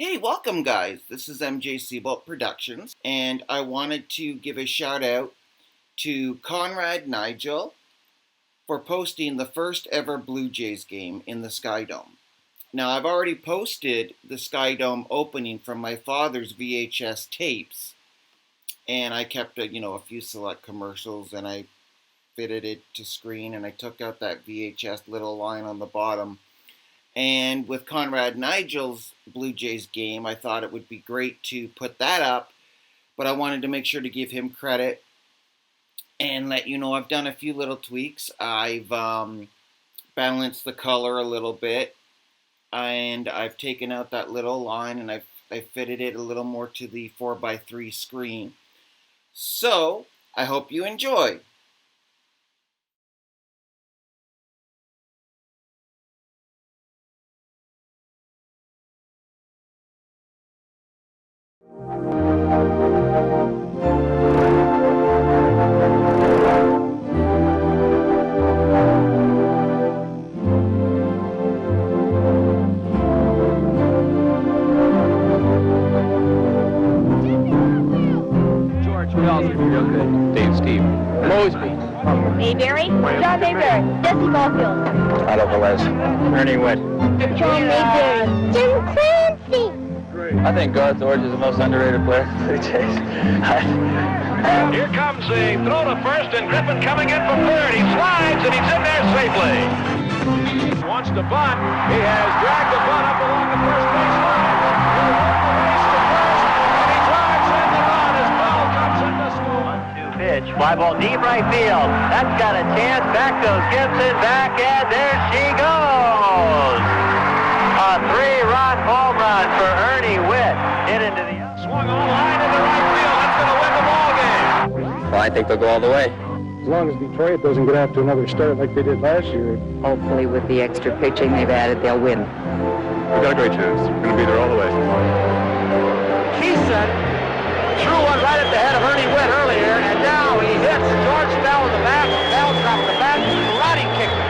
Hey, welcome guys. This is MJSiebolt Productions, and I wanted to give a shout out to Conrad Nigel for posting the first ever Blue Jays game in the SkyDome. Now, I've already posted the SkyDome opening from my father's VHS tapes, and I kept a few select commercials, and I fitted it to screen, and I took out that VHS little line on the bottom. And with Conrad Nigel's Blue Jays game, I thought it would be great to put that up, but I wanted to make sure to give him credit and let you know I've done a few little tweaks. I've balanced the color a little bit, and I've taken out that little line, and I've fitted it a little more to the 4x3 screen. So, I hope you enjoy. Real good. Dave Steve. Mosby. Mayberry. John Mayberry. Jesse Caulfield. Otto Velez. Ernie Witt. John Mayberry. Jim Clancy. I think Garth Orge is the most underrated player for the Jays. Here comes the throw to first, and Griffin coming in from third. He slides, and he's in there safely. Wants to bunt. He has dragged the bunt up along the first base line. He'll run the race to first, and he drives in the run as Bell comes in to score. 1-2 pitch, fly ball deep right field. That's got a chance. Back goes Gibson, back, and there she goes. A three-run home run for Ernie Witt. Hit into the Swung on line into right field. That's going to win the ball game. Well, I think they'll go all the way. As long as Detroit doesn't get out to another start like they did last year. Hopefully, with the extra pitching they've added, they'll win. We've got a great chance. We're going to be there all the way. Keeson threw one right at the head of Ernie Witt earlier, and now he hits George Bell in the back. Bell dropped the bat, karate kicked him.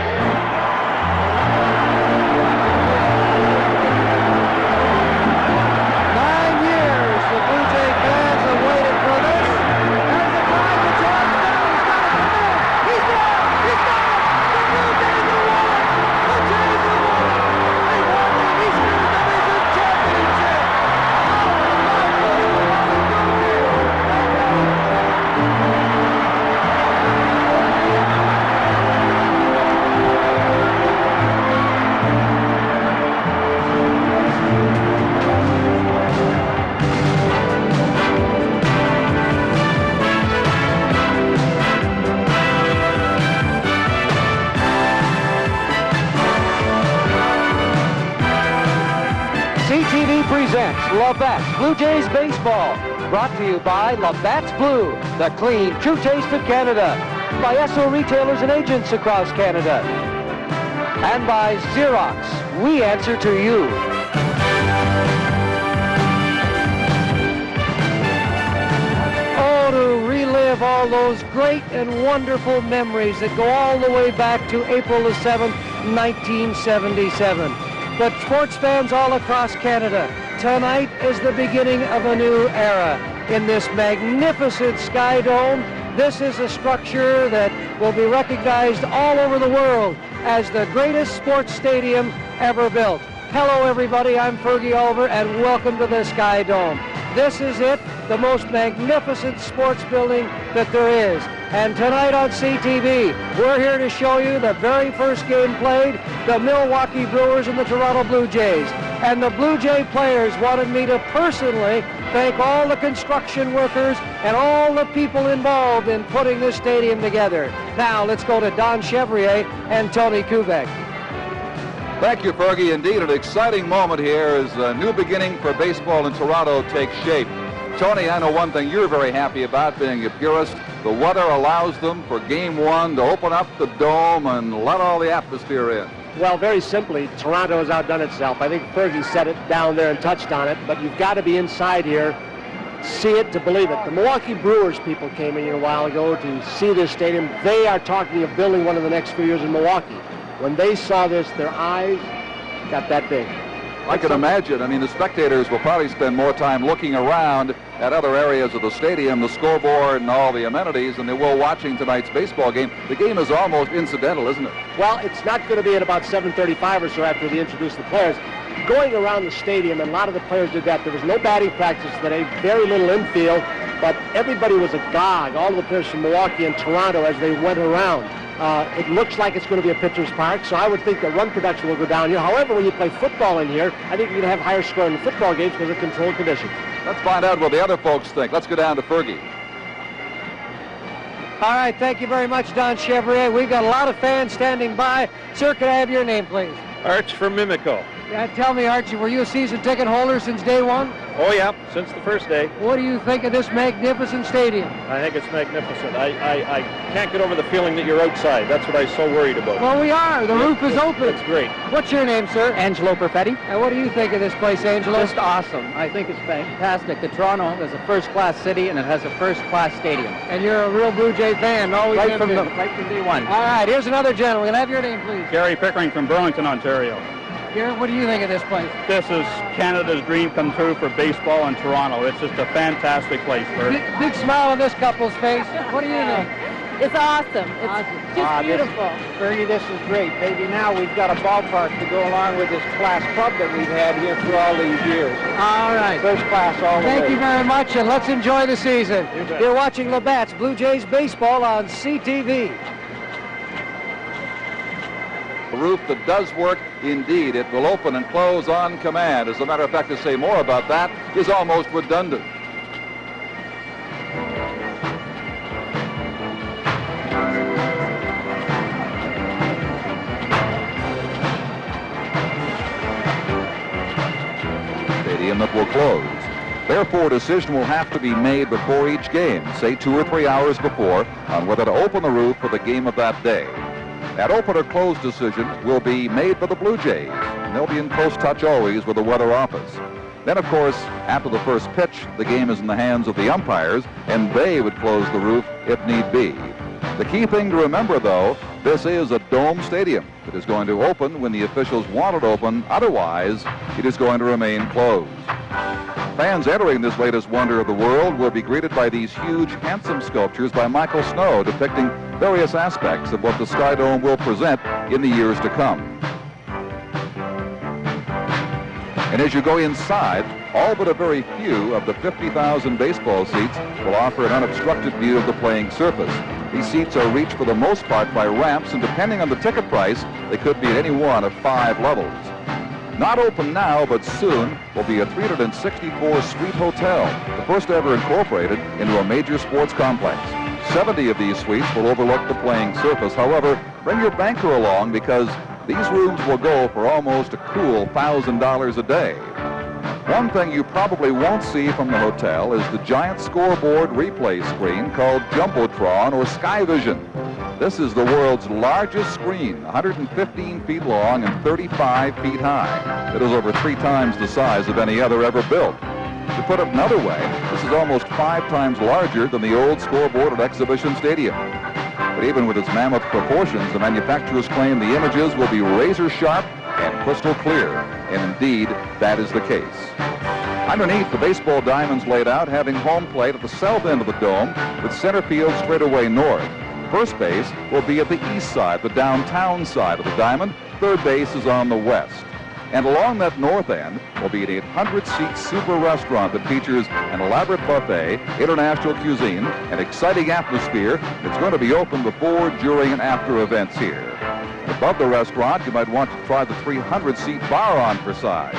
CTV presents Labatt's Blue Jays Baseball, brought to you by Labatt's Blue, the clean, true taste of Canada, by Esso retailers and agents across Canada, and by Xerox. We answer to you. Oh, to relive all those great and wonderful memories that go all the way back to April the 7th, 1977. But sports fans all across Canada, tonight is the beginning of a new era. In this magnificent SkyDome, this is a structure that will be recognized all over the world as the greatest sports stadium ever built. Hello everybody, I'm Fergie Oliver, and welcome to the SkyDome. This is it, the most magnificent sports building that there is. And tonight on CTV, we're here to show you the very first game played, the Milwaukee Brewers and the Toronto Blue Jays. And the Blue Jay players wanted me to personally thank all the construction workers and all the people involved in putting this stadium together. Now, let's go to Don Chevrier and Tony Kubek. Thank you, Fergie. Indeed, an exciting moment here as a new beginning for baseball in Toronto takes shape. Tony, I know one thing you're very happy about, being a purist. The weather allows them for Game 1 to open up the dome and let all the atmosphere in. Well, very simply, Toronto has outdone itself. I think Fergie said it down there and touched on it, but you've got to be inside here, see it to believe it. The Milwaukee Brewers people came in here a while ago to see this stadium. They are talking of building one in the next few years in Milwaukee. When they saw this, their eyes got that big. I can imagine. I mean, the spectators will probably spend more time looking around at other areas of the stadium, the scoreboard and all the amenities, than they will watching tonight's baseball game. The game is almost incidental, isn't it? Well, it's not going to be at about 7:35 or so after they introduce the players. Going around the stadium, and a lot of the players did that. There was no batting practice today, very little infield, but everybody was agog, all of the players from Milwaukee and Toronto as they went around. It looks like it's going to be a pitcher's park, so I would think that run production will go down here. However, when you play football in here, I think you're going to have higher scoring in football games because of controlled conditions. Let's find out what the other folks think. Let's go down to Fergie. All right, thank you very much, Don Chevrier. We've got a lot of fans standing by. Sir, could I have your name, please? Arch from Mimico. Tell me, Archie, were you a season ticket holder since day one? Oh, yeah, since the first day. What do you think of this magnificent stadium? I think it's magnificent. I can't get over the feeling that you're outside. That's what I'm so worried about. Well, we are. The roof is open. It's great. What's your name, sir? Angelo Perfetti. And what do you think of this place, Angelo? Just awesome. I think it's fantastic. The Toronto is a first-class city, and it has a first-class stadium. And you're a real Blue Jay fan, always right from day one. All right, here's another gentleman. Can I have your name, please? Gary Pickering from Burlington, Ontario. Garrett, what do you think of this place? This is Canada's dream come true for baseball in Toronto. It's just a fantastic place, Bert. Big smile on this couple's face. What do you think? It's awesome. It's just beautiful. Bernie, this is great. Maybe now we've got a ballpark to go along with this class club that we've had here for all these years. All right. First class all the way. Thank you very much, and let's enjoy the season. You're watching Labatt's Blue Jays Baseball on CTV. A roof that does work, indeed. It will open and close on command. As a matter of fact, to say more about that is almost redundant. Stadium that will close. Therefore, a decision will have to be made before each game, say 2 or 3 hours before, on whether to open the roof for the game of that day. That open or close decision will be made by the Blue Jays, and they'll be in close touch always with the weather office. Then, of course, after the first pitch, the game is in the hands of the umpires, and they would close the roof if need be. The key thing to remember, though, this is a dome stadium. It is going to open when the officials want it open. Otherwise, it is going to remain closed. Fans entering this latest wonder of the world will be greeted by these huge, handsome sculptures by Michael Snow depicting various aspects of what the SkyDome will present in the years to come. And as you go inside, all but a very few of the 50,000 baseball seats will offer an unobstructed view of the playing surface. These seats are reached for the most part by ramps, and depending on the ticket price, they could be at any one of 5 levels. Not open now, but soon, will be a 364-suite hotel, the first ever incorporated into a major sports complex. 70 of these suites will overlook the playing surface. However, bring your banker along because these rooms will go for almost a cool $1,000 a day. One thing you probably won't see from the hotel is the giant scoreboard replay screen called Jumbotron or Skyvision. This is the world's largest screen, 115 feet long and 35 feet high. It is over 3 times the size of any other ever built. To put it another way, this is almost 5 times larger than the old scoreboard at Exhibition Stadium. But even with its mammoth proportions, the manufacturers claim the images will be razor sharp and crystal clear. And indeed, that is the case. Underneath, the baseball diamond's laid out, having home plate at the south end of the dome with center field straight away north. First base will be at the east side, the downtown side of the diamond. Third base is on the west. And along that north end will be an 800-seat super restaurant that features an elaborate buffet, international cuisine, an exciting atmosphere. It's going to be open before, during, and after events here. Above the restaurant, you might want to try the 300-seat bar on for size.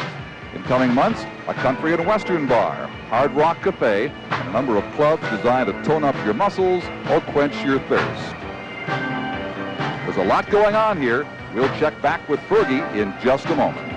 In coming months, a country and western bar, Hard Rock Cafe, and a number of clubs designed to tone up your muscles or quench your thirst. There's a lot going on here. We'll check back with Fergie in just a moment.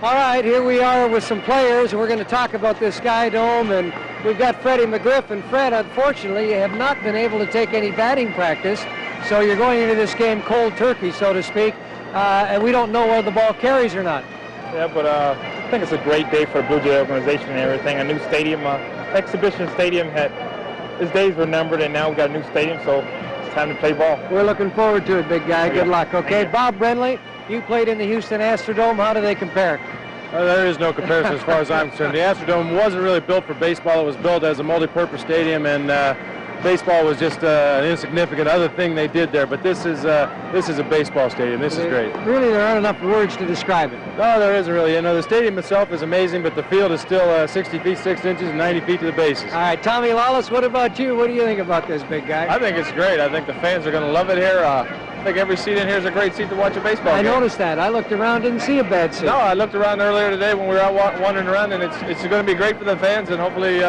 All right, here we are with some players, and we're going to talk about this SkyDome, and we've got Freddie McGriff. And Fred, unfortunately, you have not been able to take any batting practice, so you're going into this game cold turkey, so to speak, and we don't know whether the ball carries or not. Yeah, but I think it's a great day for the Blue Jay organization and everything. A new stadium, Exhibition Stadium his days were numbered, and now we've got a new stadium, so it's time to play ball. We're looking forward to it, big guy. Good luck, okay? Yeah. Bob Brenly, you played in the Houston Astrodome. How do they compare? There is no comparison as far as I'm concerned. The Astrodome wasn't really built for baseball. It was built as a multi-purpose stadium, and baseball was just an insignificant other thing they did there. But this is a baseball stadium. This is great. Really, there aren't enough words to describe it. No, there isn't really. You know, the stadium itself is amazing, but the field is still 60 feet 6 inches and 90 feet to the bases. All right, Tommy Lawless, what about you? What do you think about this, big guy? I think it's great. I think the fans are going to love it here. I think every seat in here is a great seat to watch a baseball game. I noticed that. I looked around, didn't see a bad seat. No, I looked around earlier today when we were out wandering around, and it's going to be great for the fans, and hopefully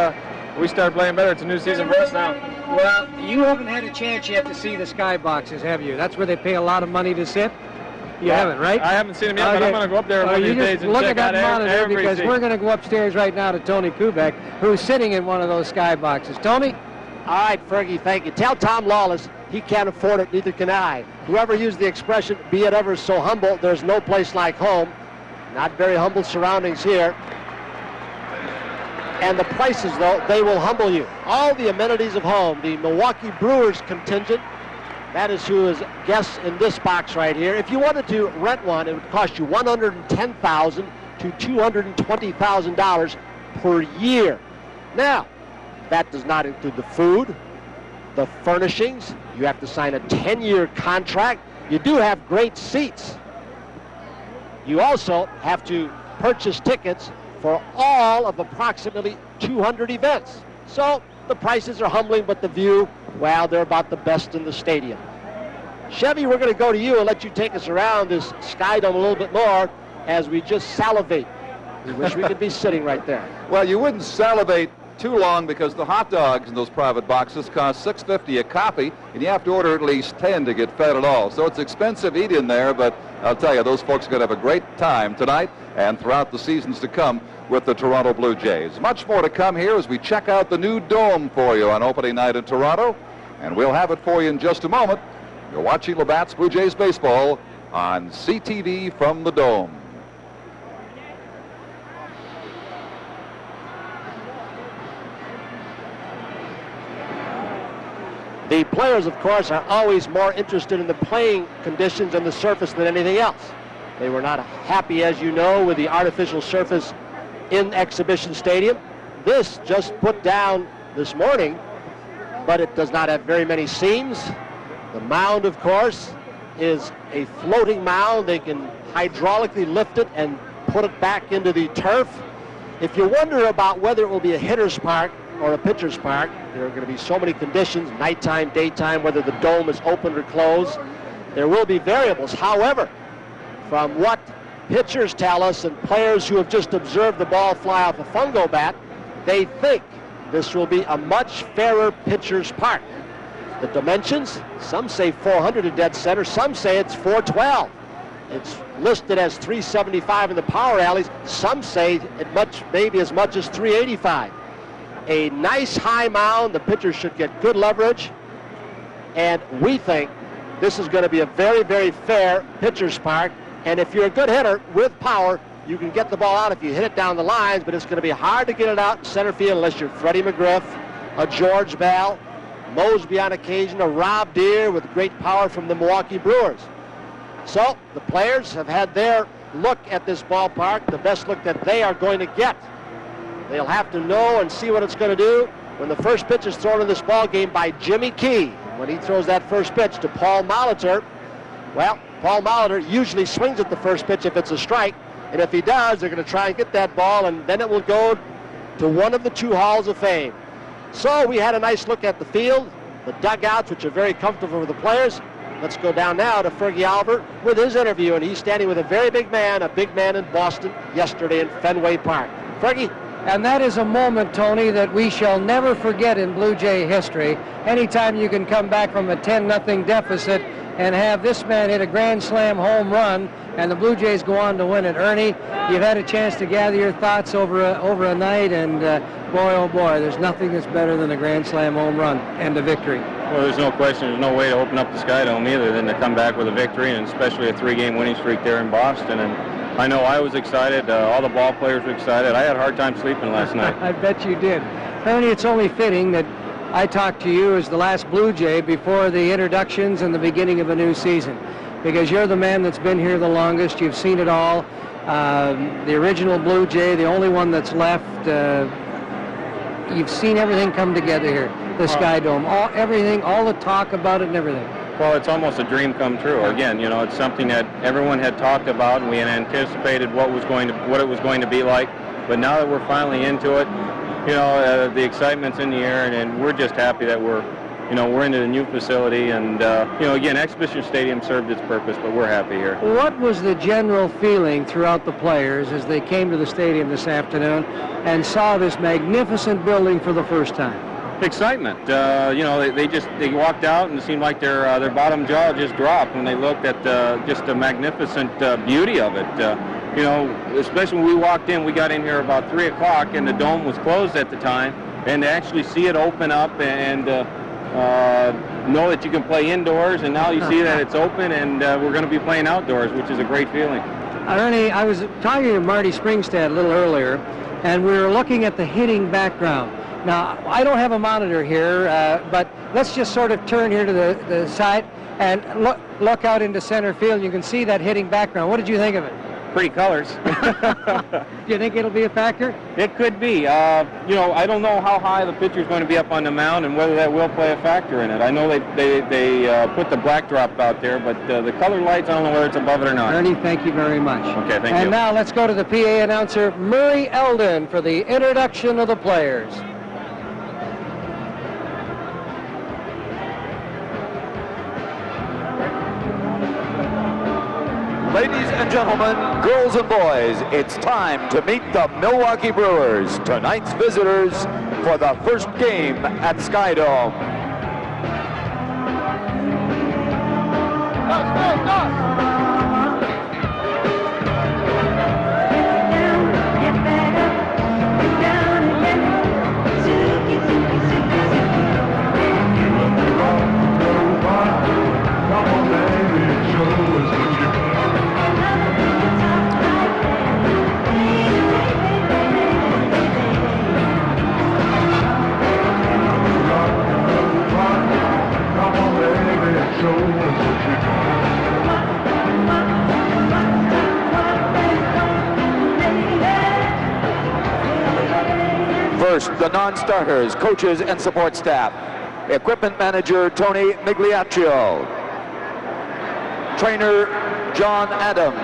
we start playing better. It's a new season for us now. Well, you haven't had a chance yet to see the skyboxes, have you? That's where they pay a lot of money to sit. You haven't, right? I haven't seen them yet, but I'm going to go up there one of these days and look check at that out monitor every because seat. we're going to go upstairs right now to Tony Kubek, who's sitting in one of those skyboxes. Tony? All right, Fergie, thank you. Tell Tom Lawless he can't afford it, neither can I. Whoever used the expression, be it ever so humble, there's no place like home. Not very humble surroundings here. And the prices, though, they will humble you. All the amenities of home. The Milwaukee Brewers contingent, that is who is guests in this box right here. If you wanted to rent one, it would cost you $110,000 to $220,000 per year. Now, that does not include the food, the furnishings. You have to sign a 10-year contract. You do have great seats. You also have to purchase tickets for all of approximately 200 events. So the prices are humbling, but the view, well, they're about the best in the stadium. Chevy, we're going to go to you and let you take us around this SkyDome a little bit more as we just salivate. We wish we could be sitting right there. Well, you wouldn't salivate too long because the hot dogs in those private boxes cost $6.50 a copy, and you have to order at least 10 to get fed at all. So it's expensive eating there, but I'll tell you, those folks are going to have a great time tonight and throughout the seasons to come with the Toronto Blue Jays. Much more to come here as we check out the new dome for you on opening night in Toronto, and we'll have it for you in just a moment. You're watching Labatt's Blue Jays baseball on CTV from the Dome. The players, of course, are always more interested in the playing conditions and the surface than anything else. They were not happy, as you know, with the artificial surface in Exhibition Stadium. This just put down this morning, but it does not have very many seams. The mound, of course, is a floating mound. They can hydraulically lift it and put it back into the turf. If you wonder about whether it will be a hitter's park or a pitcher's park, there are going to be so many conditions, nighttime, daytime, whether the dome is open or closed. There will be variables. However, from what pitchers tell us and players who have just observed the ball fly off a fungo bat, they think this will be a much fairer pitcher's park. The dimensions, some say 400 in dead center, some say it's 412. It's listed as 375 in the power alleys. Some say it maybe as much as 385. A nice high mound. The pitcher should get good leverage. And we think this is going to be a very, very fair pitcher's park. And if you're a good hitter with power, you can get the ball out if you hit it down the lines, but it's going to be hard to get it out in center field unless you're Freddie McGriff, a George Bell, Mosby on occasion, a Rob Deere with great power from the Milwaukee Brewers. So the players have had their look at this ballpark, the best look that they are going to get. They'll have to know and see what it's going to do when the first pitch is thrown in this ball game by Jimmy Key. When he throws that first pitch to Paul Molitor, well, Paul Molitor usually swings at the first pitch if it's a strike, and if he does, they're going to try and get that ball, and then it will go to one of the two Halls of Fame. So we had a nice look at the field, the dugouts, which are very comfortable for the players. Let's go down now to Fergie Albert with his interview, and he's standing with a very big man in Boston yesterday in Fenway Park. Fergie? And that is a moment, Tony, that we shall never forget in Blue Jay history. Anytime you can come back from a 10-0 deficit and have this man hit a grand slam home run, and the Blue Jays go on to win it. Ernie, you've had a chance to gather your thoughts over a night, and boy, oh boy, there's nothing that's better than a grand slam home run and a victory. Well, there's no question. There's no way to open up the SkyDome either than to come back with a victory, and especially a 3-game winning streak there in Boston. And I know I was excited. All the ball players were excited. I had a hard time sleeping last night. I bet you did. Ernie, it's only fitting that I talk to you as the last Blue Jay before the introductions and the beginning of a new season, because you're the man that's been here the longest. You've seen it all. The original Blue Jay, the only one that's left. You've seen everything come together here. The SkyDome, everything, all the talk about it and everything. Well, it's almost a dream come true. Again, you know, it's something that everyone had talked about, and we had anticipated what it was going to be like. But now that we're finally into it, you know, the excitement's in the air, and we're just happy that we're into the new facility. And you know, again, Exhibition Stadium served its purpose, but we're happy here. What was the general feeling throughout the players as they came to the stadium this afternoon and saw this magnificent building for the first time? Excitement. You know, they walked out and it seemed like their bottom jaw just dropped when they looked at just the magnificent beauty of it. You know, especially when we walked in, we got in here about 3 o'clock and the dome was closed at the time, and to actually see it open up and know that you can play indoors, and now you see that it's open and we're going to be playing outdoors, which is a great feeling. Ernie, I was talking to Marty Springstad a little earlier, and we were looking at the hitting background. Now, I don't have a monitor here, but let's just sort of turn here to the side and look out into center field. You can see that hitting background. What did you think of it? Pretty colors. Do you think it'll be a factor? It could be. You know, I don't know how high the pitcher's going to be up on the mound and whether that will play a factor in it. I know they put the black drop out there, but the colored lights, I don't know whether it's above it or not. Ernie, thank you very much. Okay, thank you. And now let's go to the PA announcer, Murray Eldon, for the introduction of the players. Ladies and gentlemen, girls and boys, it's time to meet the Milwaukee Brewers, tonight's visitors for the first game at SkyDome. First, the non-starters, coaches, and support staff. Equipment manager, Tony Migliaccio. Trainer, John Adam.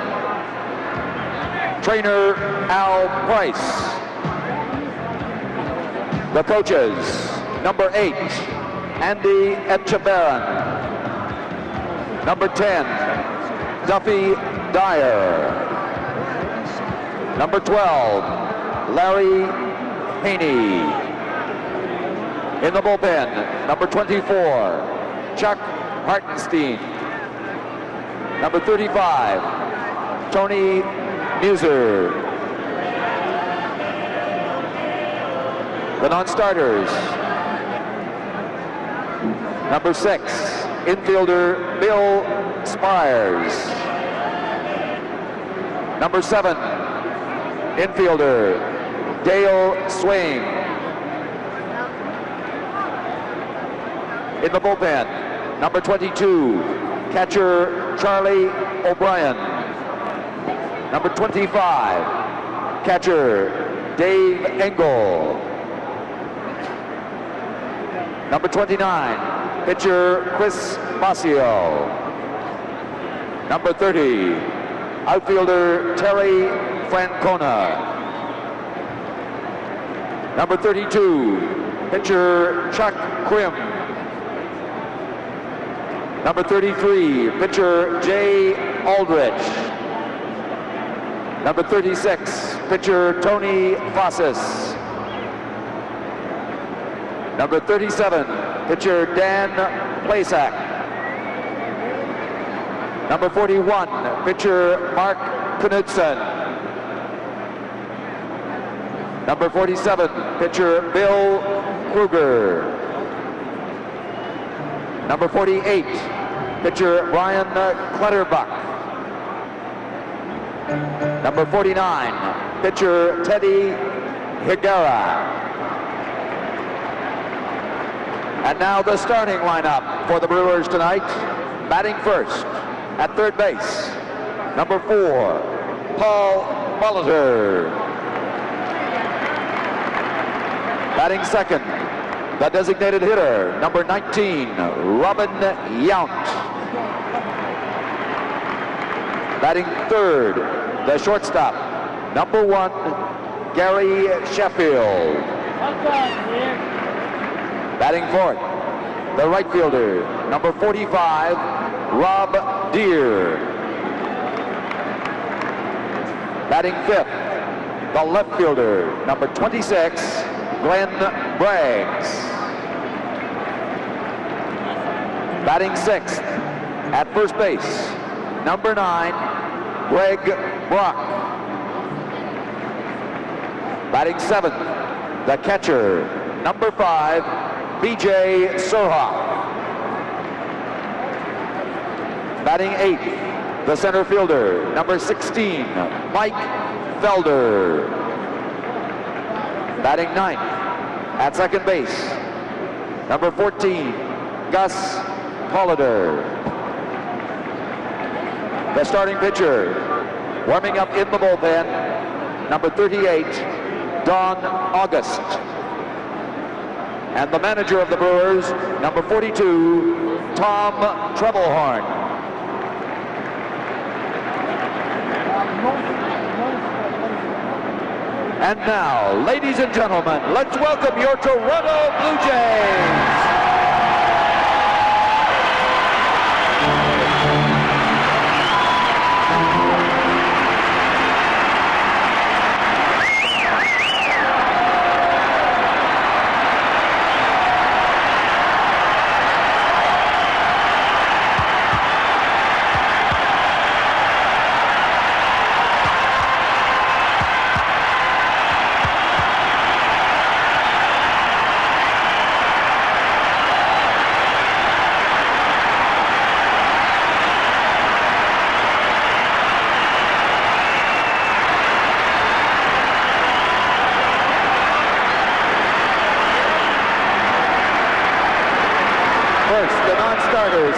Trainer, Al Price. The coaches, number 8, Andy Etchebarren. Number 10, Duffy Dyer. Number 12, Larry Haney. In the bullpen, number 24, Chuck Hartenstein. Number 35, Tony Muser. The non-starters, number 6, infielder Bill Spires. Number 7, infielder Dale Swain. In the bullpen, number 22, catcher Charlie O'Brien. Number 25, catcher Dave Engel. Number 29, pitcher Chris Mascio. Number 30, outfielder Terry Francona. Number 32, pitcher Chuck Krim. Number 33, pitcher Jay Aldrich. Number 36, pitcher Tony Fossis. Number 37, pitcher Dan Plasak. Number 41, pitcher Mark Knudsen. Number 47, pitcher Bill Kruger. Number 48, pitcher Brian Clutterbuck. Number 49, pitcher Teddy Higuera. And now the starting lineup for the Brewers tonight. Batting first at third base, number 4, Paul Molitor. Batting second, the designated hitter, number 19, Robin Yount. Batting third, the shortstop, number 1, Gary Sheffield. Batting fourth, the right fielder, number 45, Rob Deere. Batting fifth, the left fielder, number 26, Glenn Braggs. Batting sixth, at first base, number 9, Greg Brock. Batting seventh, the catcher, number 5, B.J. Surhoff. Batting eighth, the center fielder, number 16, Mike Felder. Batting ninth, at second base, number 14, Gus Hollider. The starting pitcher, warming up in the bullpen, number 38, Don August. And the manager of the Brewers, number 42, Tom Trebelhorn. And now, ladies and gentlemen, let's welcome your Toronto Blue Jays.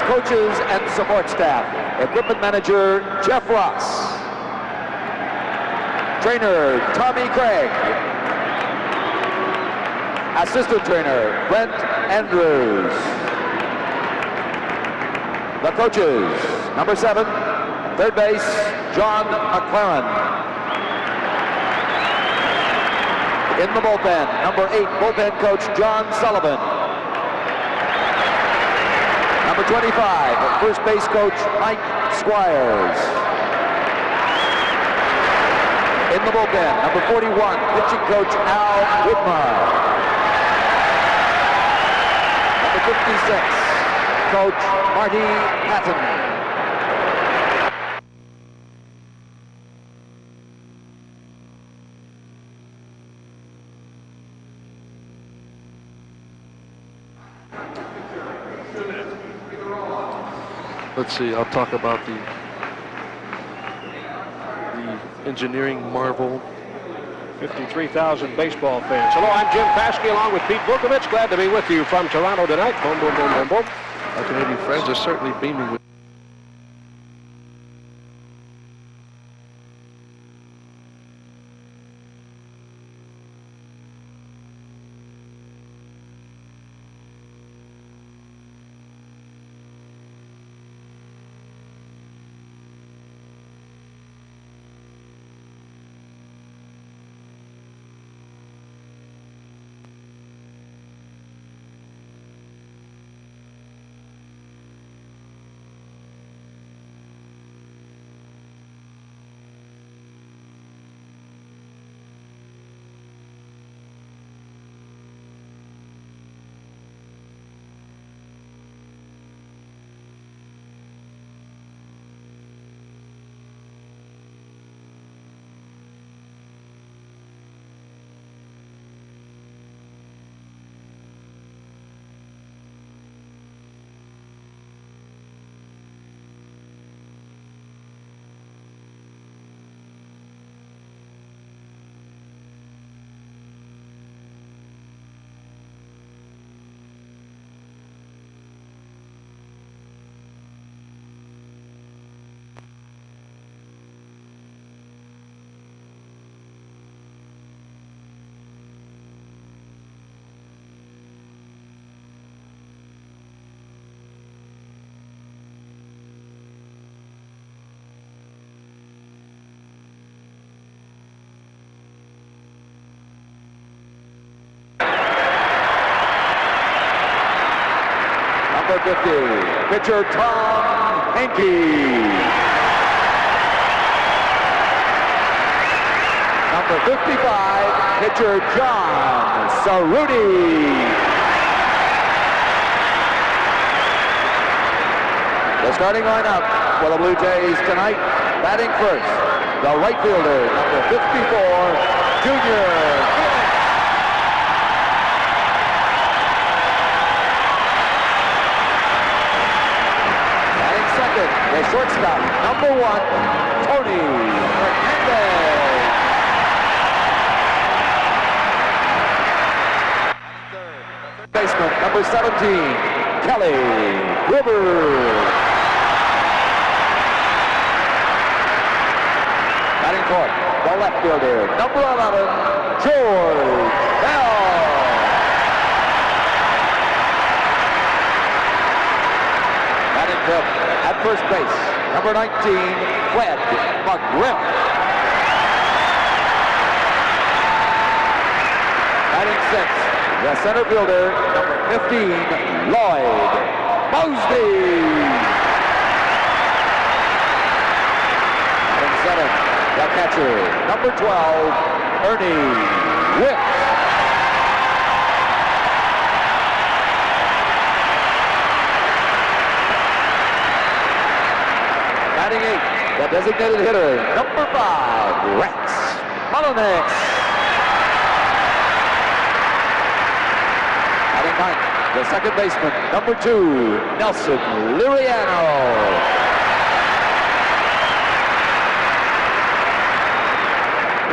Coaches and support staff. Equipment manager, Jeff Ross. Trainer, Tommy Craig. Assistant trainer, Brent Andrews. The coaches, number 7, third base, John McLaren. In the bullpen, number 8, bullpen coach, John Sullivan. Number 25, first base coach, Mike Squires. In the bullpen, number 41, pitching coach, Al Whitmire. Number 56, coach, Marty Patton. Let's see, I'll talk about the engineering marvel. 53,000 baseball fans. Hello, I'm Jim Paskey along with Pete Vukovich. Glad to be with you from Toronto tonight. Boom, boom, boom, boom, boom. Our Canadian friends are certainly beaming with 50. Pitcher Tom Henke. Number 55, pitcher John Cerruti. The starting lineup for the Blue Jays tonight, batting first, the right fielder, number 54, Junior. Batting second, the shortstop, number 1, Tony Hernandez. Third baseman, number 17, Kelly Rivers. Batting fourth, the left fielder, number 11, George Bell. Batting fifth, at first base, number 19, Fred McGriff. Batting sixth, the center fielder, number 15, Lloyd Mosby. Batting seventh, the catcher, number 12, Ernie Whips. Batting eighth, the designated hitter, number 5, Rex Mullinax. Batting ninth, the second baseman, number 2, Nelson Liriano.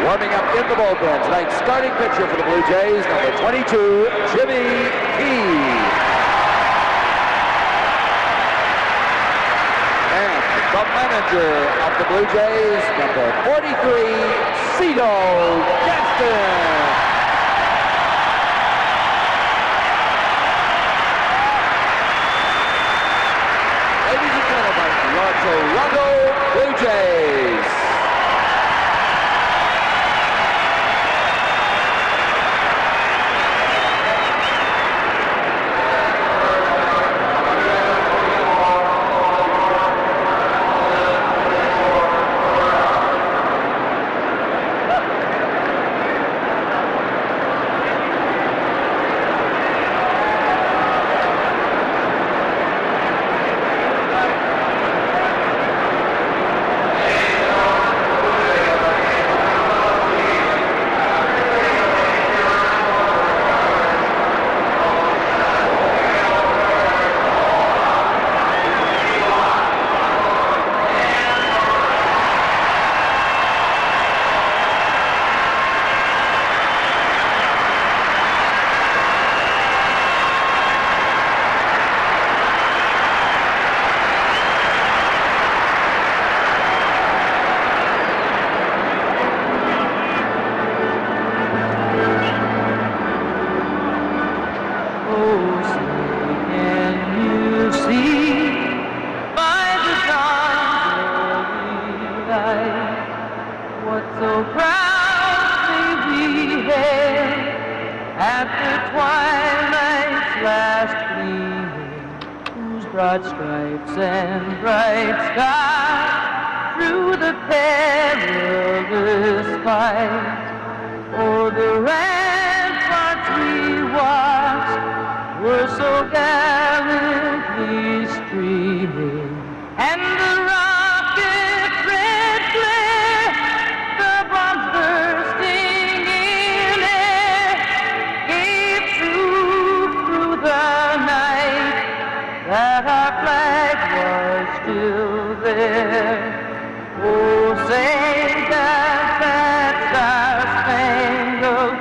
Warming up in the bullpen tonight, starting pitcher for the Blue Jays, number 22, Jimmy Key. And the manager of the Blue Jays, number 43, Cito Gaston. Ladies and gentlemen, your Toronto Blue Jays. broad stripes and bright skies through the perilous fight. Oh, the ramparts we watched were so gallantly streaming, and the rocket's red flare, the bombs bursting in air, gave proof through the night that our flag was still there. Oh, say that Star-Spangled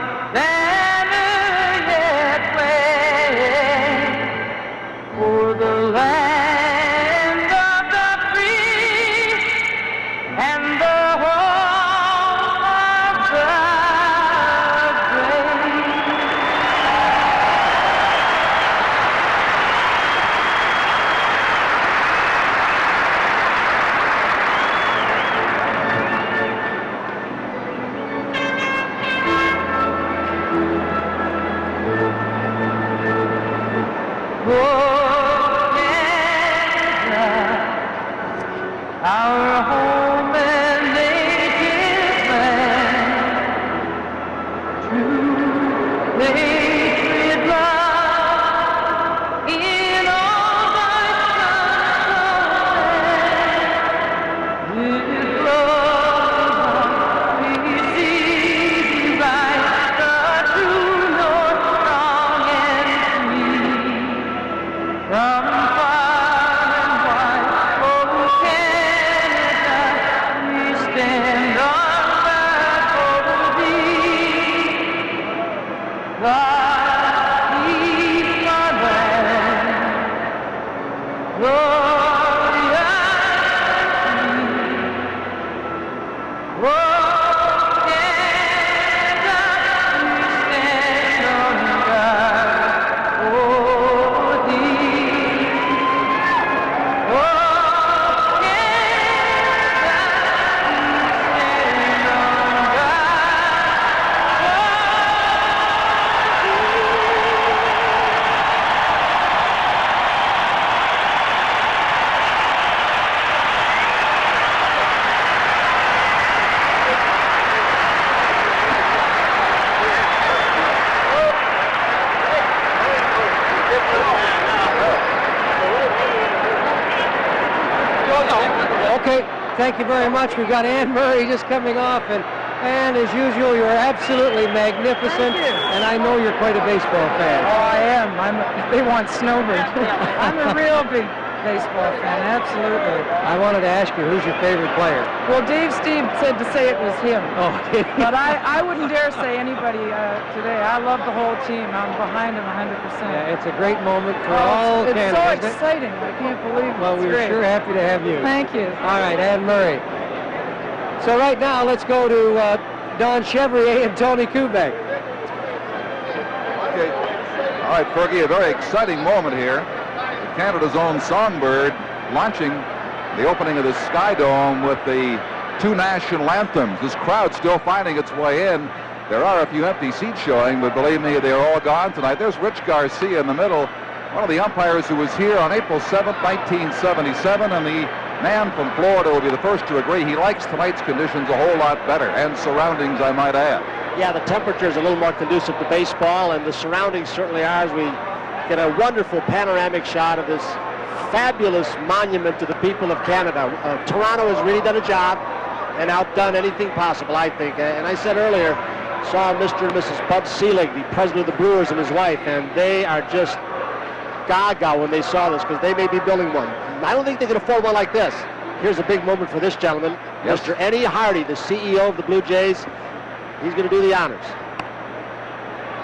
our home and native land, true patriot love in all thy sons with love we see right the true north strong and free from far and wide. Oh, Canada, we stand on guard for thee. God keep our land glorious. Oh, Canada, we stand on guard for thee. Oh, Canada, we stand on guard. Okay, thank you very much. We've got Ann Murray just coming off, and as usual, you're absolutely magnificent, and I know you're quite a baseball fan. Oh, I am. They want Snowbird. I'm a real big baseball fan, absolutely. I wanted to ask you, who's your favorite player? Well, Dave Steve said to say it was him. Oh, But I wouldn't dare say anybody today. I love the whole team. I'm behind them 100%. Yeah, it's a great moment for all It's Canada. so isn't it? exciting. I can't believe it. Well, It's we're great. sure happy to have you. Thank you. All right, Ann Murray. So right now, let's go to Don Chevrier and Tony Kubek. Okay. All right, Fergie, a very exciting moment here. Canada's own Songbird launching the opening of the SkyDome with the two national anthems. This crowd still finding its way in. There are a few empty seats showing, but believe me, they're all gone tonight. There's Rich Garcia in the middle, one of the umpires who was here on April 7th, 1977, and the man from Florida will be the first to agree. He likes tonight's conditions a whole lot better, and surroundings, I might add. Yeah, the temperature is a little more conducive to baseball, and the surroundings certainly are, as we get a wonderful panoramic shot of this fabulous monument to the people of Canada. Toronto has really done a job and outdone anything possible, I think. And I said earlier, saw Mr. and Mrs. Bud Selig, the president of the Brewers, and his wife, and they are just gaga when they saw this, because they may be building one. I don't think they can afford one like this. Here's a big moment for this gentleman, Yes. Mr. Eddie Hardy, the CEO of the Blue Jays. He's going to do the honors.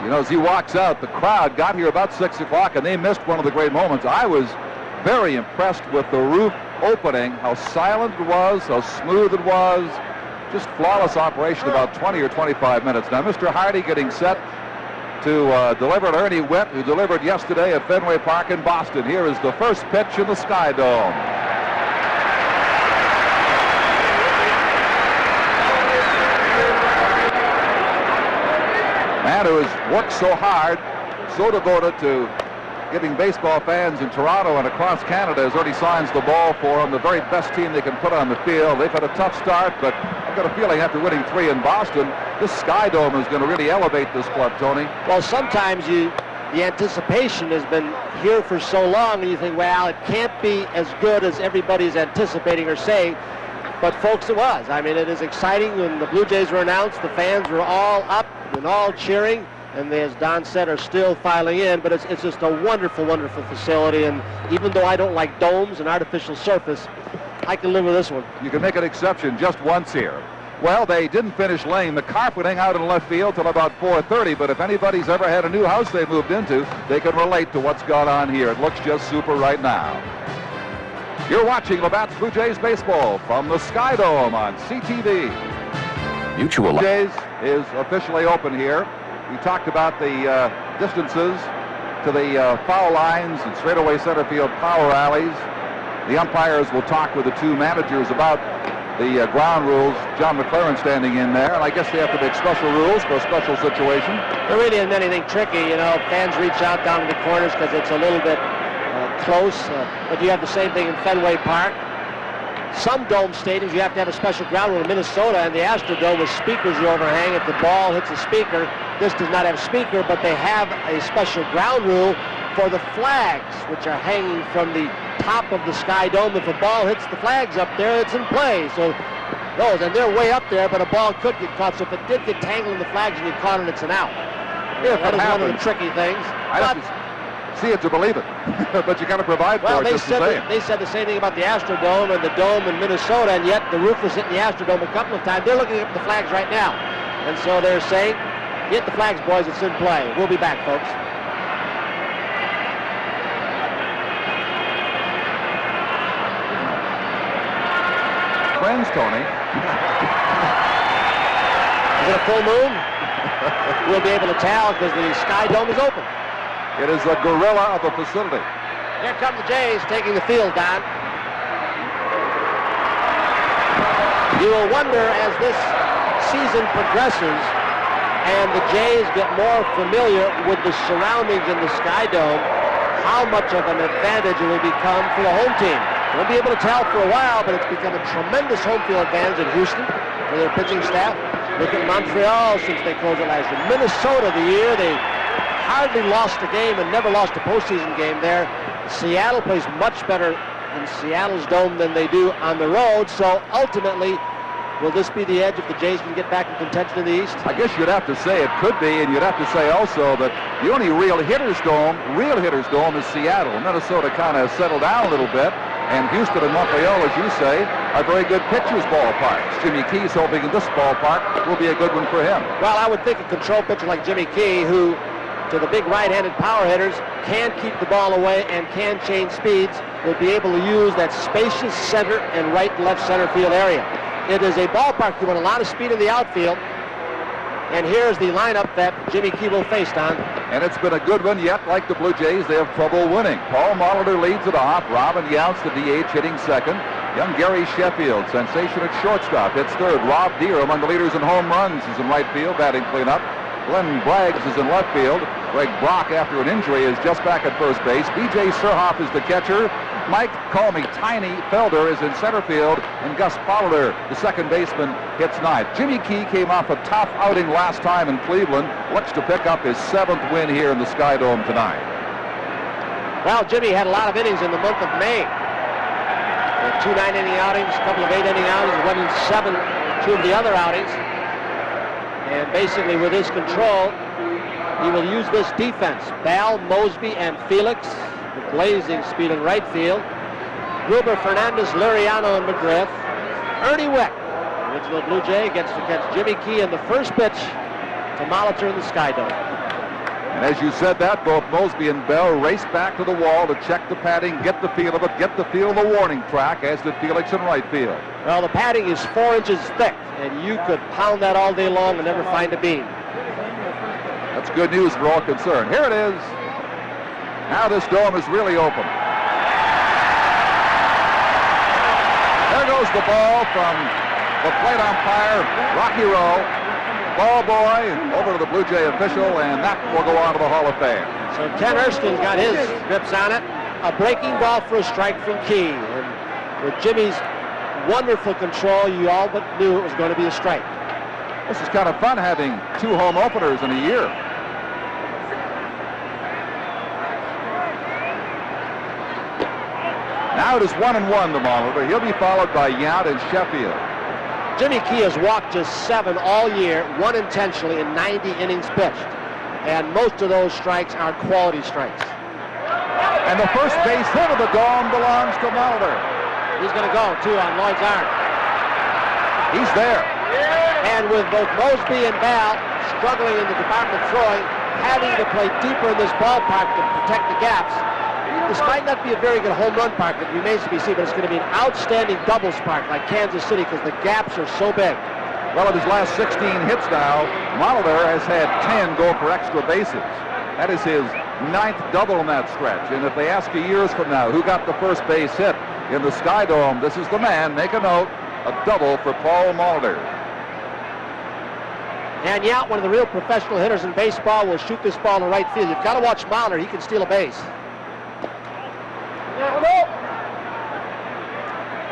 You know, as he walks out, the crowd got here about 6 o'clock, and they missed one of the great moments. I was very impressed with the roof opening, how silent it was, how smooth it was. Just flawless operation, about 20 or 25 minutes. Now, Mr. Hardy getting set to deliver to Ernie Witt, who delivered yesterday at Fenway Park in Boston. Here is the first pitch in the SkyDome. Man who has worked so hard, so devoted to giving baseball fans in Toronto and across Canada as Ernie signs the ball for them, the very best team they can put on the field. They've had a tough start, but I've got a feeling after winning 3 in Boston, this SkyDome is going to really elevate this club, Tony. Well, sometimes the anticipation has been here for so long, and you think, well, it can't be as good as everybody's anticipating or saying. But, folks, it was. I mean, it is exciting. When the Blue Jays were announced, the fans were all up and all cheering. And they, as Don said, are still filing in. But it's just a wonderful, wonderful facility. And even though I don't like domes and artificial surface, I can live with this one. You can make an exception just once here. Well, they didn't finish laying the carpeting out in left field till about 4:30, but if anybody's ever had a new house they moved into, they can relate to what's gone on here. It looks just super right now. You're watching Labatt's Blue Jays baseball from the SkyDome on CTV. Mutual. Blue Jays is officially open here. We talked about the distances to the foul lines and straightaway center field power alleys. The umpires will talk with the two managers about the ground rules. John McLaren standing in there, and I guess they have to make special rules for a special situation. There really isn't anything tricky, you know. Fans reach out down to the corners because it's a little bit close, but you have the same thing in Fenway Park. some dome stadiums, you have to have a special ground rule. In Minnesota and the Astrodome with speakers you overhang. If the ball hits a speaker, this does not have a speaker, but they have a special ground rule for the flags, which are hanging from the top of the SkyDome. If a ball hits the flags up there, it's in play. So those, and they're way up there, but a ball could get caught. So if it did get tangled in the flags and you caught it, it's an out. Yeah, that is one of the tricky things. I have to see it to believe it, but you got to provide for it just the same. They said the same thing about the Astrodome and the Dome in Minnesota, and yet the roof was hitting the Astrodome a couple of times. They're looking at the flags right now, and so they're saying, "Hit the flags, boys. It's in play." We'll be back, folks. Friends, Tony. Is it a full moon? We'll be able to tell because the SkyDome is open. It is a gorilla of a facility. Here come the Jays taking the field, Don. You will wonder as this season progresses and the Jays get more familiar with the surroundings in the SkyDome, how much of an advantage it will become for the home team. We'll be able to tell for a while, but it's become a tremendous home field advantage in Houston for their pitching staff. Look at Montreal since they closed it last year. Minnesota, the year they hardly lost a game and never lost a postseason game there. Seattle plays much better in Seattle's dome than they do on the road. So ultimately, will this be the edge if the Jays can get back in contention in the East? I guess you'd have to say it could be, and you'd have to say also that the only real hitter's dome is Seattle. Minnesota kind of settled down a little bit, and Houston and Montreal, as you say, are very good pitchers' ballparks. Jimmy Key's hoping in this ballpark will be a good one for him. Well, I would think a control pitcher like Jimmy Key, who to the big right-handed power hitters can keep the ball away and can change speeds, will be able to use that spacious center and right and left center field area. It is a ballpark you want a lot of speed in the outfield, and here's the lineup that Jimmy Key will face, Don. And it's been a good one, yet like the Blue Jays, they have trouble winning. Paul Molitor leads it off. Robin Yountz, the DH, hitting second. Young Gary Sheffield, sensation at shortstop, hits third. Rob Deere, among the leaders in home runs, is in right field, batting cleanup. Glenn Braggs is in left field. Greg Brock, after an injury, is just back at first base. B.J. Surhoff is the catcher. Mike, call me Tiny Felder, is in center field. And Gus Pollard, the second baseman, hits ninth. Jimmy Key came off a tough outing last time in Cleveland. Looks to pick up his 7th win here in the SkyDome tonight. Well, Jimmy had a lot of innings in the month of May. 2 9-inning outings, a couple of 8-inning outings, 1 in 7, 2 of the other outings. And basically with his control, he will use this defense. Bell, Mosby, and Felix with blazing speed in right field. Gruber, Fernandez, Liriano, and McGriff. Ernie Wick, original Blue Jay, gets to catch Jimmy Key in the first pitch to Molitor in the SkyDome. And as you said that, both Mosby and Bell race back to the wall to check the padding, get the feel of it, get the feel of the warning track, as did Felix in right field. Well, the padding is 4 inches thick, and you could pound that all day long and never find a beam. That's good news for all concerned. Here it is. Now this dome is really open. There goes the ball from the plate umpire, Rocky Rowe. Ball boy over to the Blue Jay official, and that will go on to the Hall of Fame. So Ken Erskin's got his grips on it. A breaking ball for a strike from Key. And with Jimmy's wonderful control, you all but knew it was going to be a strike. This is kind of fun having 2 home openers in a year. Now it is 1-1 to Molitor. He'll be followed by Yount and Sheffield. Jimmy Key has walked just 7 all year, 1 intentionally in 90 innings pitched. And most of those strikes are quality strikes. And the first base hit of the dome belongs to Molitor. He's going to go, too, on Lloyd's arm. He's there. And with both Mosby and Bell struggling in the department of throwing, having to play deeper in this ballpark to protect the gaps, this might not be a very good home run park, that remains to be seen, but it's going to be an outstanding doubles park like Kansas City because the gaps are so big. Well, of his last 16 hits now, Molitor has had 10 go for extra bases. That is his 9th double in that stretch. And if they ask you years from now who got the first base hit in the SkyDome, this is the man. Make a note, a double for Paul Molitor. And Yount, one of the real professional hitters in baseball, will shoot this ball to right field. You've got to watch Molitor. He can steal a base.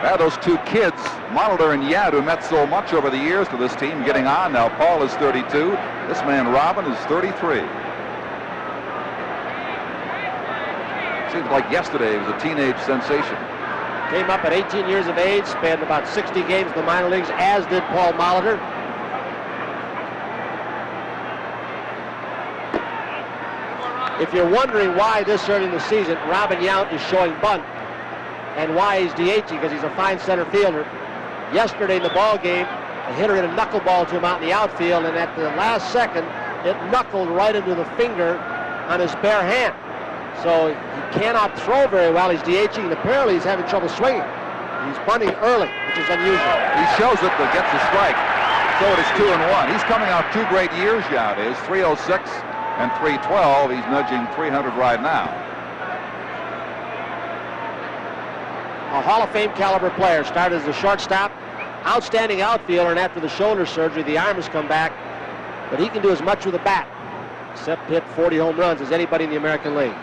Yeah, those two kids, Molitor and Yad, who met so much over the years to this team, getting on now. Paul is 32. This man, Robin, is 33. Seems like yesterday he was a teenage sensation. Came up at 18 years of age, spent about 60 games in the minor leagues, as did Paul Molitor. If you're wondering why this early in the season Robin Yount is showing bunt and why he's DHing, because he's a fine center fielder. Yesterday in the ball game, a hitter hit a knuckleball to him out in the outfield, and at the last second, it knuckled right into the finger on his bare hand. So he cannot throw very well. He's DHing, and apparently he's having trouble swinging. He's bunting early, which is unusual. He shows it, but gets a strike. So it is 2-1. He's coming off 2 great years, Yount is. 306 and 312. He's nudging 300 right now. A Hall of Fame caliber player, started as a shortstop, outstanding outfielder, and after the shoulder surgery, the arm has come back. But he can do as much with a bat, except hit 40 home runs, as anybody in the American League.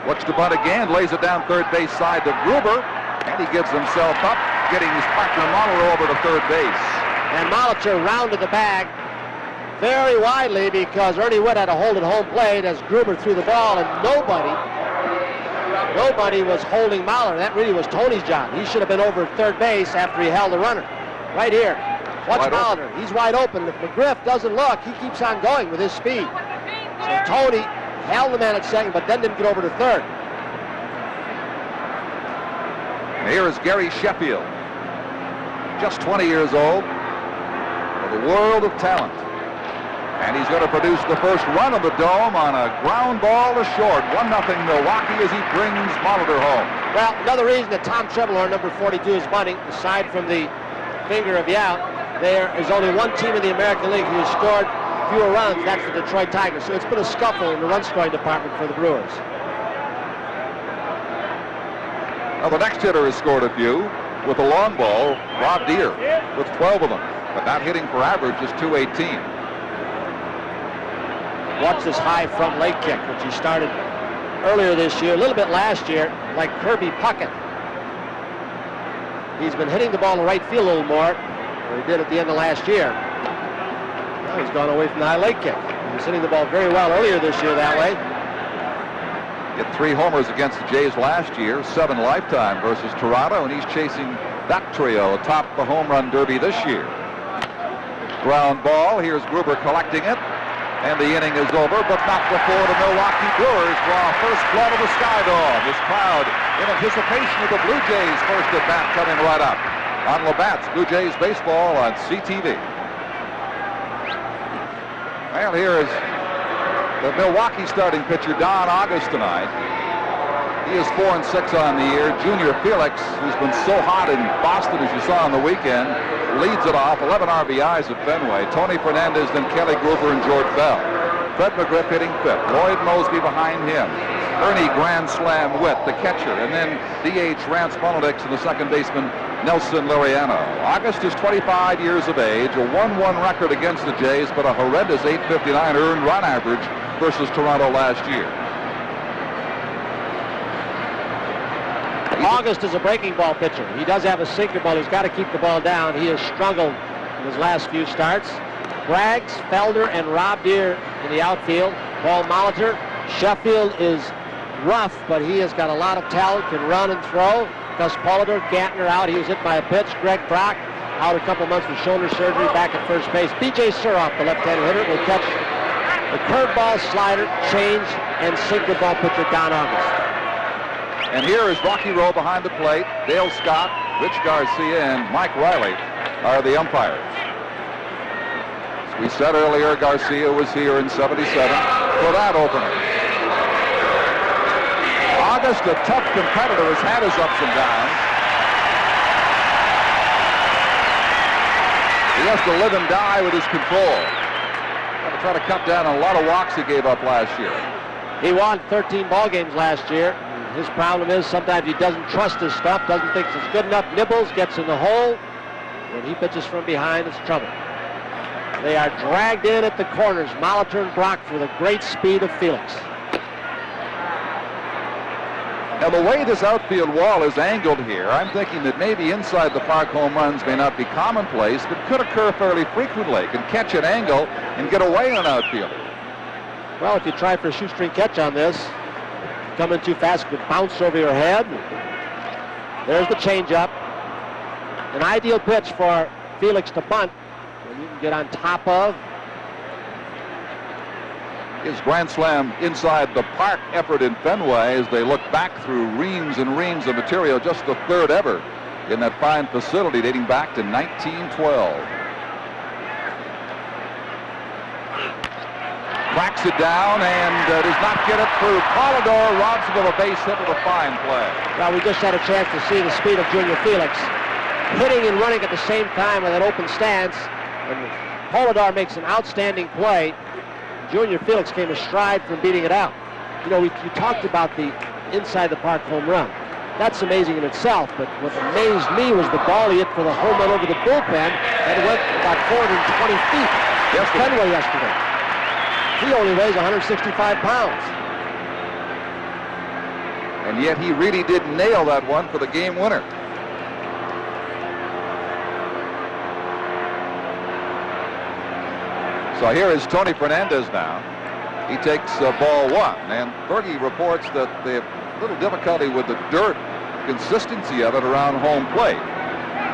Watch the bunt again, lays it down third base side to Gruber, and he gives himself up, getting his partner Molitor over to third base. And Molitor rounded the bag very widely because Ernie Witt had to hold it home plate as Gruber threw the ball, and nobody was holding Molitor. That really was Tony's job. He should have been over at third base after he held the runner. Right here. Watch Molitor. He's wide open. If McGriff doesn't look, he keeps on going with his speed. So Tony held the man at second, but then didn't get over to third. And here is Gary Sheffield, just 20 years old, with a world of talent. And he's going to produce the first run of the Dome on a ground ball to short. 1-0 Milwaukee as he brings Molitor home. Well, another reason that Tom Trevelor, number 42, is bunting, aside from the finger of Yount, there is only one team in the American League who has scored fewer runs. That's the Detroit Tigers. So it's been a scuffle in the run-scoring department for the Brewers. Now the next hitter has scored a few with a long ball, Rob Deere, with 12 of them. But not hitting for average is .218. Watch this high front leg kick, which he started earlier this year, a little bit last year, like Kirby Puckett. He's been hitting the ball in right field a little more than he did at the end of last year. Now he's gone away from the high leg kick. He was hitting the ball very well earlier this year that way. Hit 3 homers against the Jays last year, 7 lifetime versus Toronto, and he's chasing that trio atop the home run derby this year. Ground ball, here's Gruber collecting it. And the inning is over, but not before the Milwaukee Brewers draw first blood of the SkyDome. This crowd in anticipation of the Blue Jays' first at-bat coming right up. On Labatt's Blue Jays Baseball on CTV. Well, here is the Milwaukee starting pitcher, Don August, tonight. He is 4-6 on the year. Junior Felix, who's been so hot in Boston, as you saw on the weekend, leads it off, 11 RBIs at Fenway. Tony Fernandez, then Kelly Gruber and George Bell. Fred McGriff hitting 5th. Lloyd Mosby behind him. Ernie Grand Slam Witt, the catcher. And then DH Rance Bonadix and the second baseman, Nelson Liriano. August is 25 years of age, a 1-1 record against the Jays, but a horrendous .859 earned run average versus Toronto last year. August is a breaking ball pitcher. He does have a sinker ball. He's got to keep the ball down. He has struggled in his last few starts. Braggs, Felder, and Rob Deere in the outfield. Paul Molitor. Sheffield is rough, but he has got a lot of talent, can run and throw. Gus Polliter, Gantner out. He was hit by a pitch. Greg Brock out a couple months with shoulder surgery, back at first base. B.J. Suroff, the left-handed hitter, will catch the curveball, slider, change, and sinker ball pitcher Don August. And here is Rocky Rowe behind the plate. Dale Scott, Rich Garcia, and Mike Riley are the umpires. As we said earlier, Garcia was here in '77 for that opener. August, a tough competitor, has had his ups and downs. He has to live and die with his control. Got to try to cut down on a lot of walks he gave up last year. He won 13 ball games last year. His problem is sometimes he doesn't trust his stuff, doesn't think it's good enough, nibbles, gets in the hole. When he pitches from behind, it's trouble. They are dragged in at the corners, Molitor and Brock, for the great speed of Felix. Now, the way this outfield wall is angled here, I'm thinking that maybe inside the park home runs may not be commonplace, but could occur fairly frequently. Can catch an angle and get away on an outfielder. Well, if you try for a shoestring catch on this, coming too fast, could bounce over your head. There's the changeup. An ideal pitch for Felix to bunt, when you can get on top of. His Grand Slam inside the park effort in Fenway as they look back through reams and reams of material, just the third ever in that fine facility dating back to 1912. Cracks it down and does not get it through. Polidor robs him of a base hit with a fine play. Well, we just had a chance to see the speed of Junior Felix. Hitting and running at the same time with an open stance. And Polidor makes an outstanding play. Junior Felix came astride from beating it out. You know, you talked about the inside the park home run. That's amazing in itself, but what amazed me was the ball he hit for the home run over the bullpen that went about 420 feet. Fenway yesterday. He only weighs 165 pounds. And yet he really did nail that one for the game winner. So here is Tony Fernandez now. He takes ball one, and Fergie reports that they have a little difficulty with the dirt, consistency of it around home plate.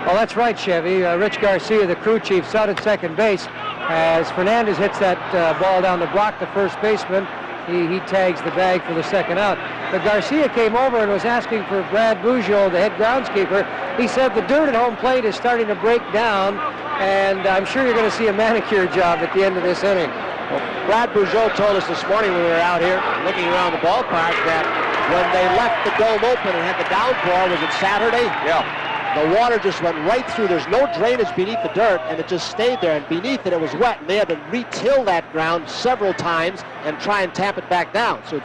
Well, that's right, Chevy. Rich Garcia, the crew chief, out at second base. As Fernandez hits that ball down to block the first baseman, he tags the bag for the second out. But Garcia came over and was asking for Brad Bujold, the head groundskeeper. He said the dirt at home plate is starting to break down, and I'm sure you're going to see a manicure job at the end of this inning. Well, Brad Bujold told us this morning when we were out here looking around the ballpark that when they left the dome open and had the downpour, was it Saturday? Yeah. The water just went right through. There's no drainage beneath the dirt, and it just stayed there. And beneath it, it was wet. And they had to re-till that ground several times and try and tap it back down. So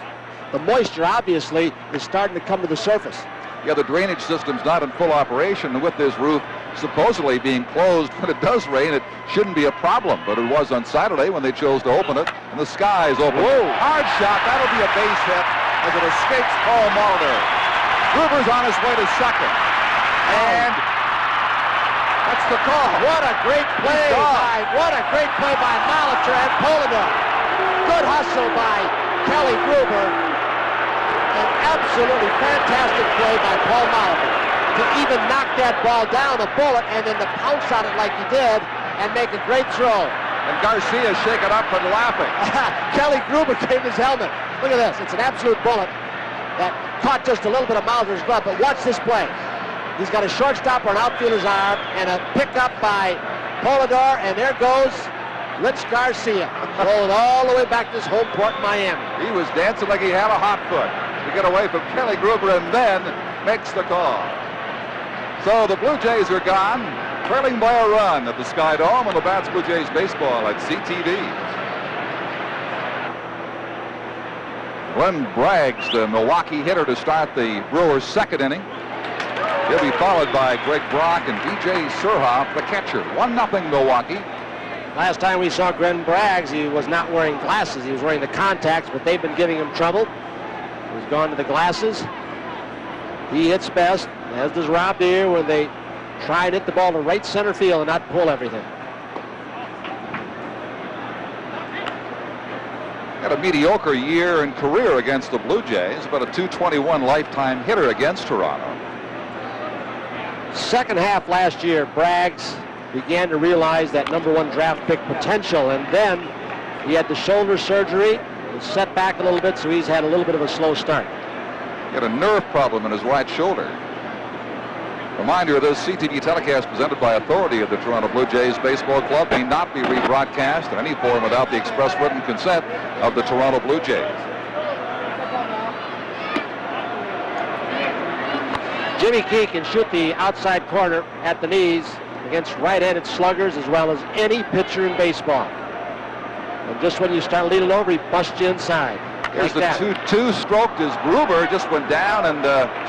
the moisture, obviously, is starting to come to the surface. Yeah, the drainage system's not in full operation. And with this roof supposedly being closed when it does rain, it shouldn't be a problem. But it was on Saturday when they chose to open it, and the sky is open. Whoa. Hard shot. That'll be a base hit as it escapes Paul Molitor. Gruber's on his way to second. And that's the call. What a great play by Molitor and Polidor. Good hustle by Kelly Gruber. An absolutely fantastic play by Paul Molitor to even knock that ball down, a bullet, and then to pounce on it like he did and make a great throw. And Garcia shaking up and laughing. Kelly Gruber gave his helmet. Look at this. It's an absolute bullet that caught just a little bit of Molitor's glove, but watch this play. He's got a shortstop or an outfielder's arm and a pickup by Polidor, and there goes Rich Garcia, rolling all the way back to his home port in Miami. He was dancing like he had a hot foot to get away from Kelly Gruber and then makes the call. So the Blue Jays are gone, trailing by a run at the SkyDome on the Bats Blue Jays baseball at CTV. Glenn Bragg's the Milwaukee hitter to start the Brewers' second inning. He'll be followed by Greg Brock and DJ Surhoff, the catcher. 1-0 Milwaukee. Last time we saw Glenn Braggs, he was not wearing glasses. He was wearing the contacts, but they've been giving him trouble. He's gone to the glasses. He hits best, as does Rob Deere, when they try and hit the ball to right center field and not pull everything. Had a mediocre year and career against the Blue Jays, about a .221 lifetime hitter against Toronto. Second half last year, Braggs began to realize that #1 draft pick potential, and then he had the shoulder surgery, was set back a little bit, so he's had a little bit of a slow start. He had a nerve problem in his right shoulder. Reminder of this CTV telecast presented by authority of the Toronto Blue Jays Baseball Club may not be rebroadcast in any form without the express written consent of the Toronto Blue Jays. Jimmy Key can shoot the outside corner at the knees against right-handed sluggers as well as any pitcher in baseball. And just when you start leading over, he busts you inside. Here's the 2-2 stroked as Gruber just went down and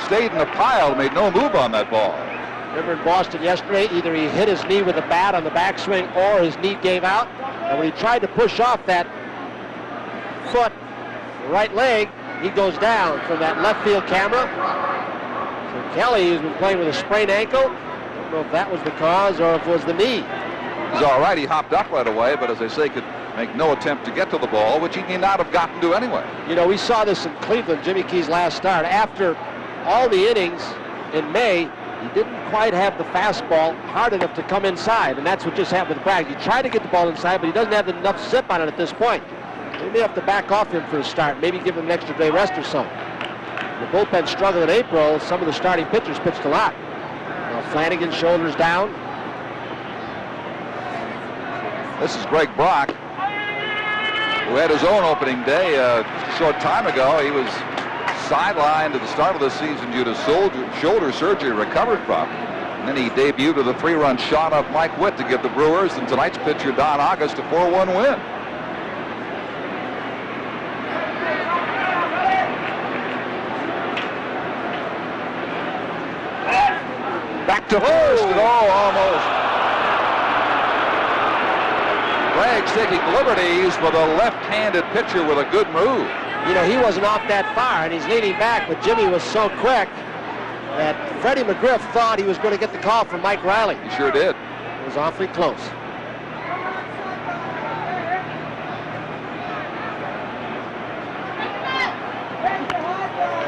stayed in the pile, made no move on that ball. Remember in Boston yesterday, either he hit his knee with a bat on the backswing or his knee gave out. And when he tried to push off that foot, right leg, he goes down from that left field camera. So Kelly, who's been playing with a sprained ankle, I don't know if that was the cause or if it was the knee. He's all right. He hopped up right away, but as I say, could make no attempt to get to the ball, which he may not have gotten to anyway. You know, we saw this in Cleveland, Jimmy Key's last start. After all the innings in May, he didn't quite have the fastball hard enough to come inside, and that's what just happened with Bragg. He tried to get the ball inside, but he doesn't have enough zip on it at this point. They may have to back off him for a start, maybe give him an extra day rest or something. The bullpen struggled in April. Some of the starting pitchers pitched a lot. Now Flanagan, shoulders down. This is Greg Brock, who had his own opening day just a short time ago. He was sidelined at the start of the season due to shoulder surgery, recovered from. And then he debuted with a 3-run shot off Mike Witt to give the Brewers and tonight's pitcher Don August a 4-1 win. Back to first, and almost. Bragg's taking liberties with a left-handed pitcher with a good move. You know, he wasn't off that far, and he's leaning back, but Jimmy was so quick that Freddie McGriff thought he was going to get the call from Mike Riley. He sure did. It was awfully close.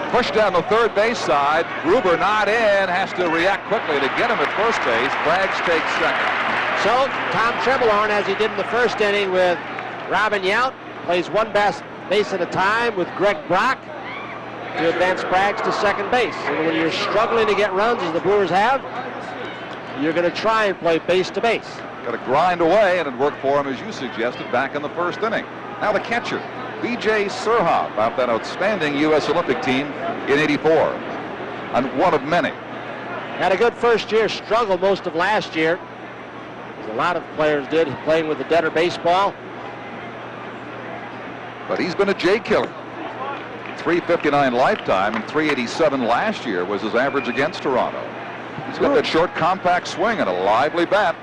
Pushed down the third base side. Gruber not in, has to react quickly to get him at first base. Braggs takes second. So Tom Tremblorn, as he did in the first inning with Robin Yount, plays one base at a time with Greg Brock to advance Braggs to second base. And when you're struggling to get runs, as the Brewers have, you're going to try and play base to base. Got to grind away, and it worked for him, as you suggested, back in the first inning. Now the catcher, B.J. Surhoff, out that outstanding U.S. Olympic team in '84, and one of many. Had a good first year, struggled most of last year, as a lot of players did, playing with the deader baseball. But he's been a J killer. 359 lifetime and 387 last year was his average against Toronto. He's got that short, compact swing and a lively bat.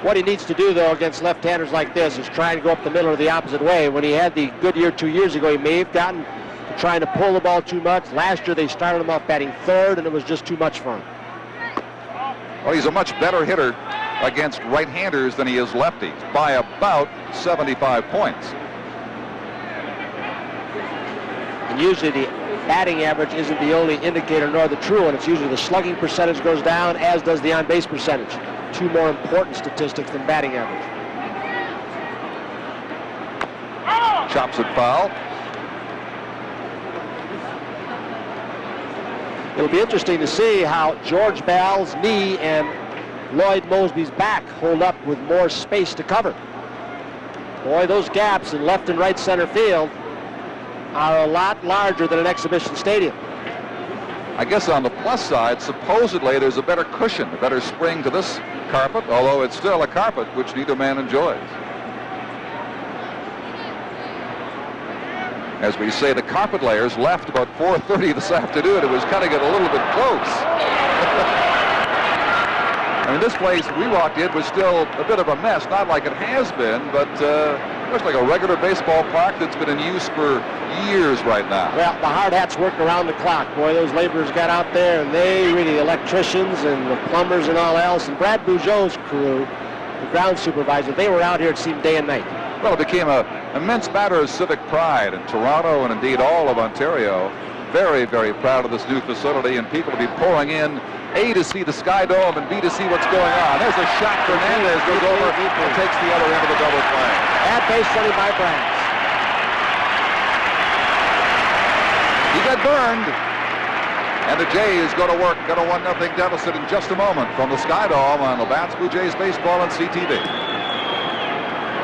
What he needs to do, though, against left-handers like this is try and go up the middle or the opposite way. When he had the good year 2 years ago, he may have gotten to trying to pull the ball too much. Last year, they started him off batting third, and it was just too much for him. Well, he's a much better hitter against right-handers than he is lefties by about 75 points. And usually the batting average isn't the only indicator nor the true one. It's usually the slugging percentage goes down, as does the on-base percentage. Two more important statistics than batting average. Chops it foul. It'll be interesting to see how George Bell's knee and Lloyd Mosby's back hold up with more space to cover. Boy, those gaps in left and right center field are a lot larger than an exhibition stadium. I guess on the plus side, supposedly there's a better cushion, a better spring to this carpet, although it's still a carpet which neither man enjoys. As we say, the carpet layers left about 4:30 this afternoon. It was cutting it a little bit close. I mean, this place we walked in was still a bit of a mess, not like it has been, but looks like a regular baseball park that's been in use for years right now. Well, the hard hats work around the clock. Boy, those laborers got out there, and they really, electricians and the plumbers and all else, and Brad Bugeaud's crew, the ground supervisor, they were out here, it seemed, day and night. Well, it became an immense matter of civic pride in Toronto and indeed all of Ontario. Very, very proud of this new facility, and people will be pouring in, A, to see the SkyDome, and B, to see what's going on. There's a shot. Fernandez goes over and takes the other end of the double play. At base running by Braggs. He got burned. And the Jays go to work, got a 1-0 deficit in just a moment from the SkyDome on Labatt's Blue Jays Baseball on CTV.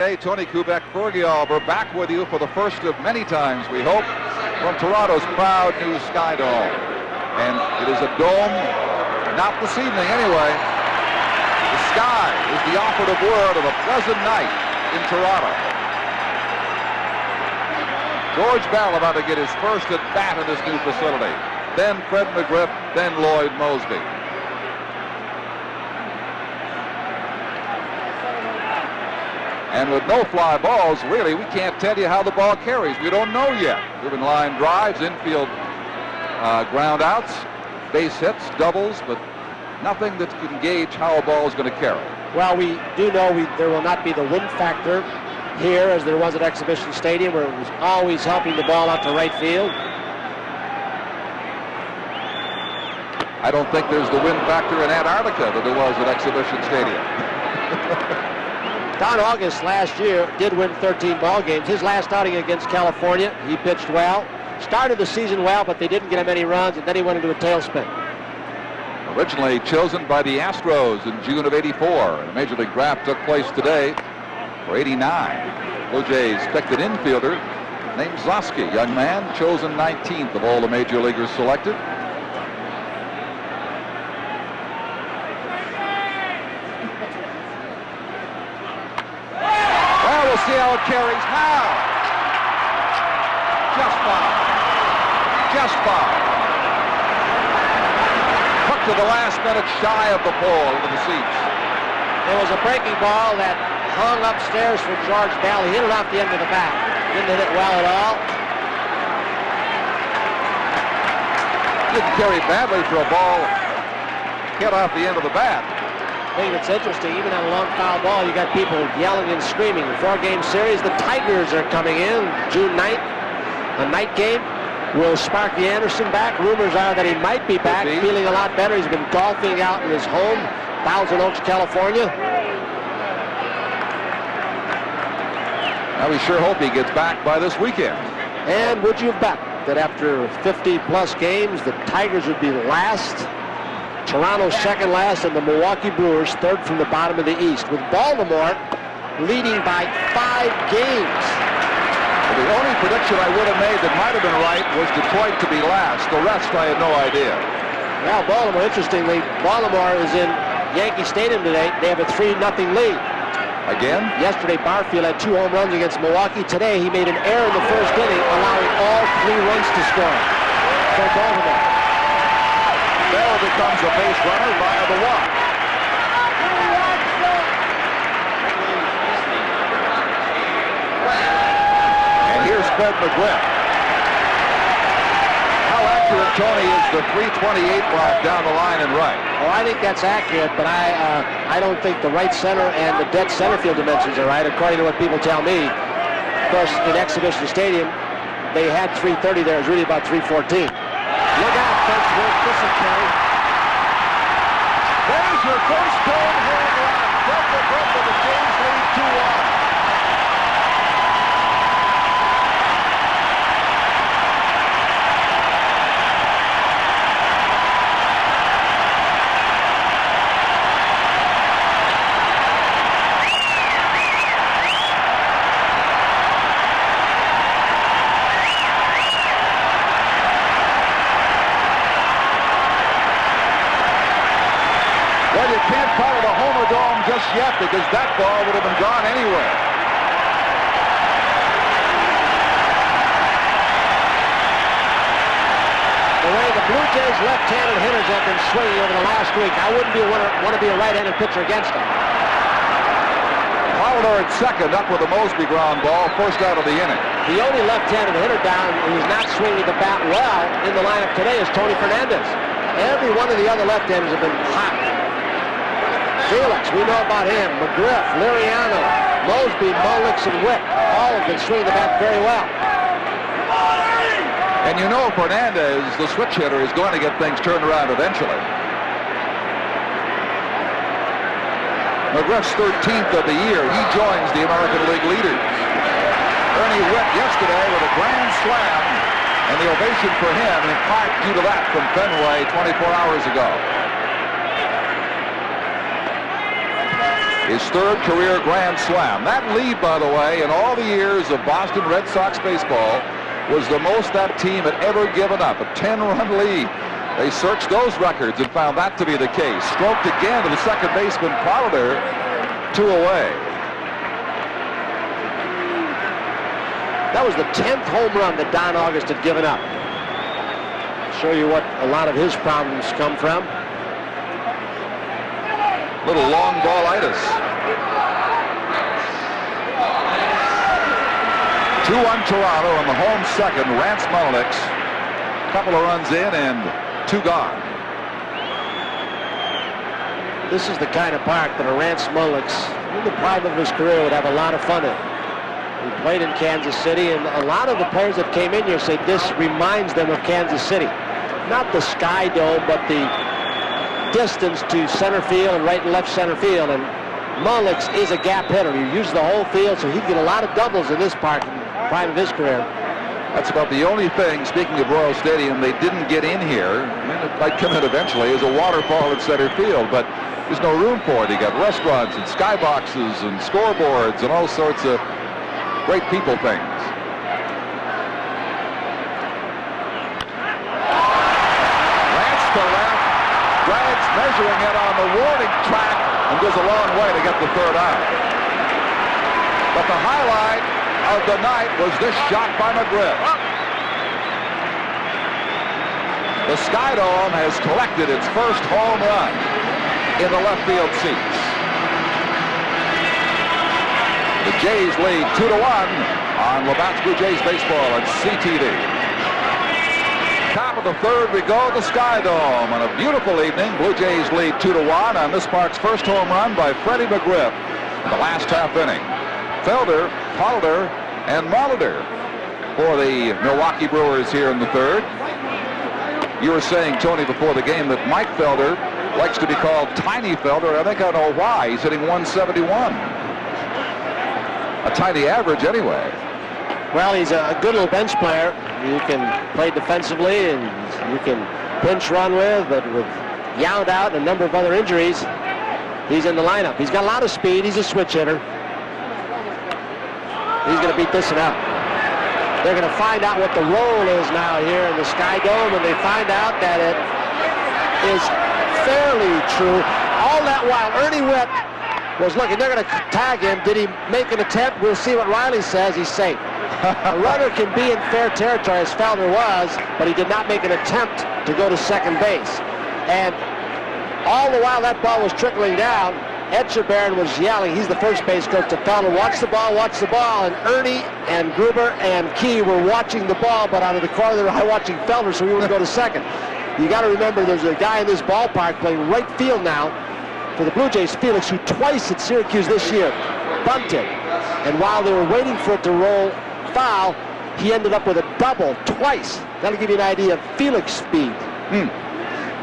Hey, Tony Kubek, Fergie Albert, back with you for the first of many times, we hope, from Toronto's proud new SkyDome. And it is a dome, not this evening anyway. The sky is the operative word of a pleasant night in Toronto. George Bell about to get his first at bat in this new facility. Then Fred McGriff, then Lloyd Mosby. And with no fly balls, really, we can't tell you how the ball carries. We don't know yet. We've been line drives, infield ground outs, base hits, doubles, but nothing that can gauge how a ball is going to carry. Well, we do know there will not be the wind factor here as there was at Exhibition Stadium, where it was always helping the ball out to right field. I don't think there's the wind factor in Antarctica that there was at Exhibition Stadium. Don August last year did win 13 ball games. His last outing against California, he pitched well. Started the season well, but they didn't get him any runs, and then he went into a tailspin. Originally chosen by the Astros in June of '84, and a Major League draft took place today for '89. Blue Jays picked an infielder named Zosky, young man, chosen 19th of all the Major Leaguers selected. Well, we'll see how it carries now. Just foul. Just foul. Hooked to the last minute, shy of the pole into the seats. There was a breaking ball that hung upstairs for George Bell. He hit it off the end of the bat. Didn't hit it well at all. Didn't carry badly for a ball hit off the end of the bat. I think it's interesting, even on a long foul ball, you got people yelling and screaming. The 4-game series, the Tigers are coming in June 9th. A night game. Will Sparky Anderson back? Rumors are that he might be back, feeling a lot better. He's been golfing out in his home, Thousand Oaks, California. Now we sure hope he gets back by this weekend. And would you bet that after 50-plus games, the Tigers would be last, Toronto second last, and the Milwaukee Brewers third from the bottom of the East, with Baltimore leading by 5 games. The only prediction I would have made that might have been right was Detroit to be last. The rest I had no idea. Well, Baltimore, interestingly, Baltimore is in Yankee Stadium today. They have a 3-0 lead. Again? Yesterday, Barfield had 2 home runs against Milwaukee. Today, he made an error in the first inning, allowing all 3 runs to score for Baltimore. Bell becomes a base runner via the walk. Here's Fred McGriff. How accurate, Tony, is the 328 block down the line and right? Oh, I think that's accurate, but I don't think the right center and the dead center field dimensions are right, according to what people tell me. Of course, in Exhibition Stadium, they had 330 there. It was really about 314. Look out, folks. This will carry. There's your first home run. Fred McGriff with the Jays lead 2-1. Just yet, because that ball would have been gone anyway. The way the Blue Jays left-handed hitters have been swinging over the last week, I wouldn't want to be a right-handed pitcher against them. Fowler at second, up with a Mosby ground ball, first out of the inning. The only left-handed hitter down who's not swinging the bat well in the lineup today is Tony Fernandez. Every one of the other left-handers have been hot. Felix, we know about him. McGriff, Liriano, Mosby, Mullix, and Witt all have been swinging the bat very well. And you know Fernandez, the switch hitter, is going to get things turned around eventually. McGriff's 13th of the year. He joins the American League leaders. Ernie Witt yesterday with a grand slam, and the ovation for him in part due to that from Fenway 24 hours ago. His 3rd career grand slam. That lead, by the way, in all the years of Boston Red Sox baseball, was the most that team had ever given up, a 10-run lead. They searched those records and found that to be the case. Stroked again to the second baseman, Crowder, 2 away. That was the 10th home run that Don August had given up. I'll show you what a lot of his problems come from. Little long ballitis. 2-1 Toronto on the home second. Rance Mullinex. Couple of runs in and 2 gone. This is the kind of park that a Rance Mullinex, in the prime of his career, would have a lot of fun in. He played in Kansas City, and a lot of the players that came in here say this reminds them of Kansas City. Not the SkyDome, but the distance to center field and right and left center field. And Mullinex is a gap hitter. He uses the whole field, so he'd get a lot of doubles in this park in the prime of his career. That's about the only thing, speaking of Royal Stadium, they didn't get in here. I mean, it might come in eventually, is a waterfall in center field, but there's no room for it. You got restaurants and skyboxes and scoreboards and all sorts of great people things. Rance to left, drags measuring it on the warning track and goes a long way to get the third out. But the highlight of the night was this shot by McGriff. The SkyDome has collected its first home run in the left field seats. The Jays lead 2-1 on Labatt's Blue Jays baseball on CTV. Top of the third we go, the SkyDome. On a beautiful evening, Blue Jays lead 2-1 on this park's first home run by Freddie McGriff in the last half inning. Felder, Halder, and Molitor for the Milwaukee Brewers here in the third. You were saying, Tony, before the game that Mike Felder likes to be called Tiny Felder. I think I know why. He's hitting 171. A tiny average anyway. Well, he's a good little bench player. You can play defensively and you can pinch run with, but with Yount out and a number of other injuries, he's in the lineup. He's got a lot of speed. He's a switch hitter. He's going to beat this one out. They're going to find out what the role is now here in the SkyDome, and they find out that it is fairly true. All that while Ernie Witt was looking, they're going to tag him. Did he make an attempt? We'll see what Riley says. He's safe. A runner can be in fair territory, as Felder was, but he did not make an attempt to go to second base. And all the while that ball was trickling down, Etchebarren was yelling, he's the first base coach, to Felder, watch the ball, and Ernie and Gruber and Key were watching the ball, but out of the corner they were watching Felder, so he wouldn't go to second. You got to remember there's a guy in this ballpark playing right field now for the Blue Jays, Felix, who twice at Syracuse this year bunted. And while they were waiting for it to roll foul, he ended up with a double twice. That'll give you an idea of Felix's speed.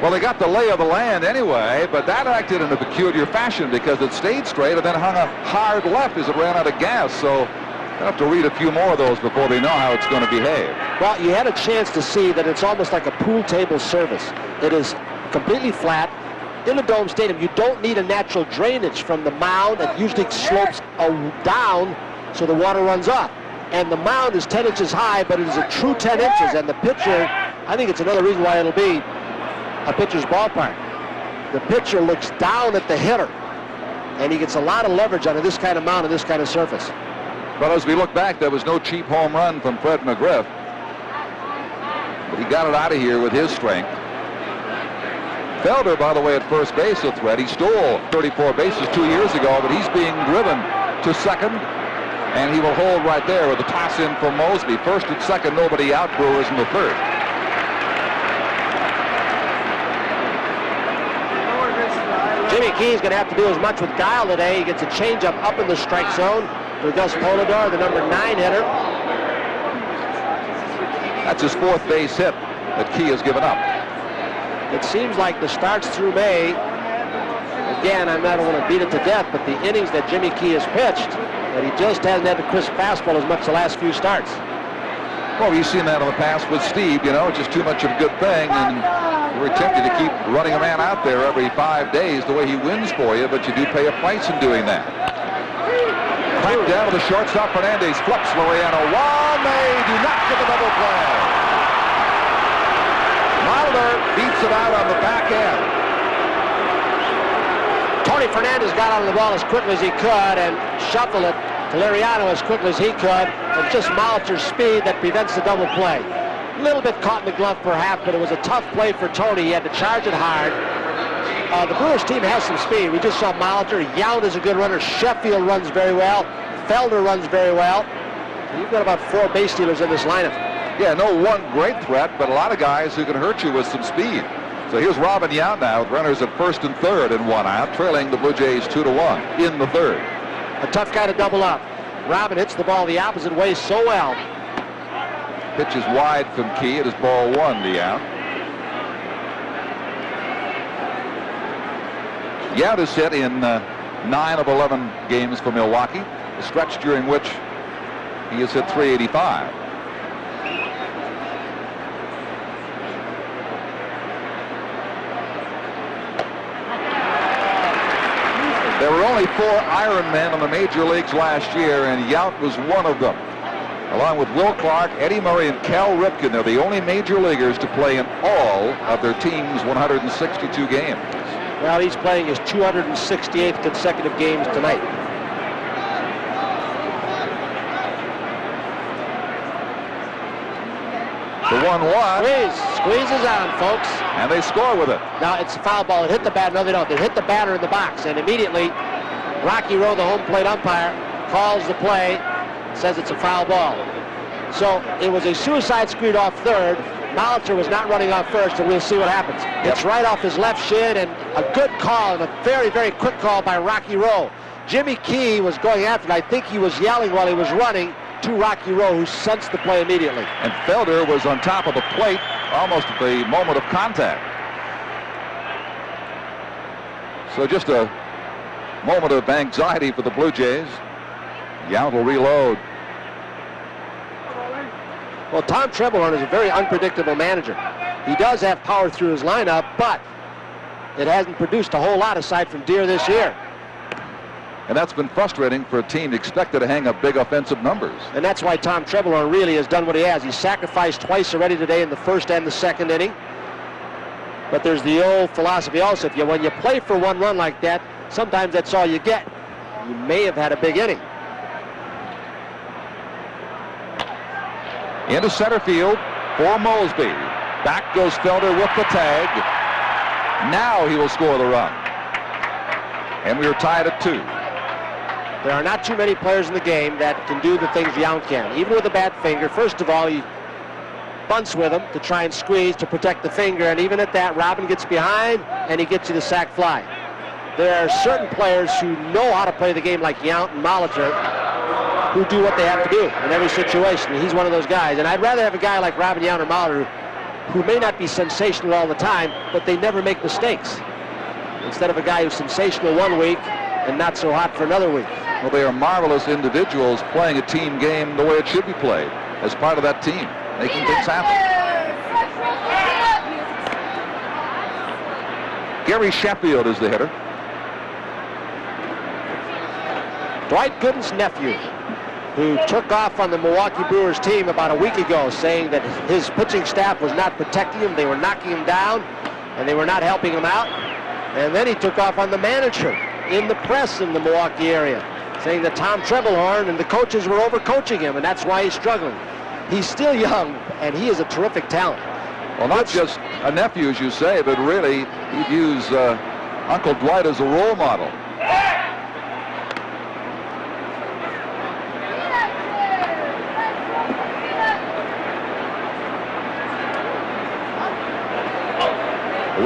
Well, they got the lay of the land anyway, but that acted in a peculiar fashion because it stayed straight and then hung a hard left as it ran out of gas. So they'll have to read a few more of those before they know how it's going to behave. Well, you had a chance to see that it's almost like a pool table service. It is completely flat. In a dome stadium, you don't need a natural drainage from the mound. It usually slopes down so the water runs off. And the mound is 10 inches high, but it is a true 10 inches. And the pitcher, I think it's another reason why it'll be a pitcher's ballpark. The pitcher looks down at the hitter, and he gets a lot of leverage out of this kind of mound and this kind of surface. Well, as we look back, there was no cheap home run from Fred McGriff. But he got it out of here with his strength. Felder, by the way, at first base, a threat. He stole 34 bases 2 years ago, but he's being driven to second, and he will hold right there with a toss in from Mosby. First and second, nobody out. Brewers in the third. Jimmy Key's going to have to do as much with Guile today. He gets a changeup up in the strike zone for Gus Polidor, the number 9 hitter. That's his fourth base hit that Key has given up. It seems like the starts through May, again, I'm not going to beat it to death, but the innings that Jimmy Key has pitched, that he just hasn't had the crisp fastball as much the last few starts. Well, you've seen that in the past with Steve, you know, just too much of a good thing, and we're tempted to keep running a man out there every 5 days the way he wins for you, but you do pay a price in doing that. Cracked down to the shortstop. Fernandez flips Laureano. They do not get the double play. Wilder beats it out on the back end. Tony Fernandez got out of the ball as quickly as he could and shuffled it to Laureano as quickly as he could. And just Molitor's speed that prevents the double play. A little bit caught in the glove perhaps, but it was a tough play for Tony. He had to charge it hard. The Brewers team has some speed. We just saw Molitor. Yount is a good runner. Sheffield runs very well. Felder runs very well. You've got about 4 base stealers in this lineup. Yeah, no one great threat, but a lot of guys who can hurt you with some speed. So here's Robin Yount now with runners at first and third and 1 out, trailing the Blue Jays 2-1 in the third. A tough guy to double up. Robin hits the ball the opposite way so well. Pitch is wide from Key. It is ball 1 to Yount. Yount is hit in 9 of 11 games for Milwaukee, a stretch during which he has hit .385. There were only 4 Iron Men in the major leagues last year, and Yount was one of them. Along with Will Clark, Eddie Murray, and Cal Ripken, they're the only major leaguers to play in all of their team's 162 games. Well, he's playing his 268th consecutive games tonight. The 1-1. Squeezes on, folks. And they score with it. Now, it's a foul ball. It hit the batter. No, they don't. They hit the batter in the box. And immediately, Rocky Rowe, the home plate umpire, calls the play, says it's a foul ball. So it was a suicide screen off third. Molitor was not running off first, and we'll see what happens. Yep. It's right off his left shin, and a good call, and a very, very quick call by Rocky Rowe. Jimmy Key was going after it. I think he was yelling while he was running to Rocky Rowe, who sensed the play immediately. And Felder was on top of the plate almost at the moment of contact. So just a moment of anxiety for the Blue Jays. Yount will reload. Well, Tom Trebelhorn is a very unpredictable manager. He does have power through his lineup, but it hasn't produced a whole lot aside from Deere this year. And that's been frustrating for a team expected to hang up big offensive numbers. And that's why Tom Trebelhorn really has done what he has. He's sacrificed twice already today in the first and the second inning. But there's the old philosophy also. When you play for 1 run like that, sometimes that's all you get. You may have had a big inning. Into center field for Mosby. Back goes Felder with the tag. Now he will score the run. And we are tied at 2. There are not too many players in the game that can do the things Yount can. Even with a bad finger, first of all, he bunts with him to try and squeeze to protect the finger. And even at that, Robin gets behind and he gets you the sac fly. There are certain players who know how to play the game like Yount and Molitor, who do what they have to do in every situation. He's one of those guys. And I'd rather have a guy like Robin Yount or Molitor who may not be sensational all the time, but they never make mistakes, instead of a guy who's sensational one week and not so hot for another week. Well, they are marvelous individuals playing a team game the way it should be played, as part of that team, making things happen. Gary Sheffield is the hitter. Dwight Gooden's nephew, who took off on the Milwaukee Brewers team about a week ago, saying that his pitching staff was not protecting him, they were knocking him down, and they were not helping him out. And then he took off on the manager in the press in the Milwaukee area, saying that Tom Trebelhorn and the coaches were overcoaching him, and that's why he's struggling. He's still young, and he is a terrific talent. Well, not just a nephew, as you say, but really he views Uncle Dwight as a role model.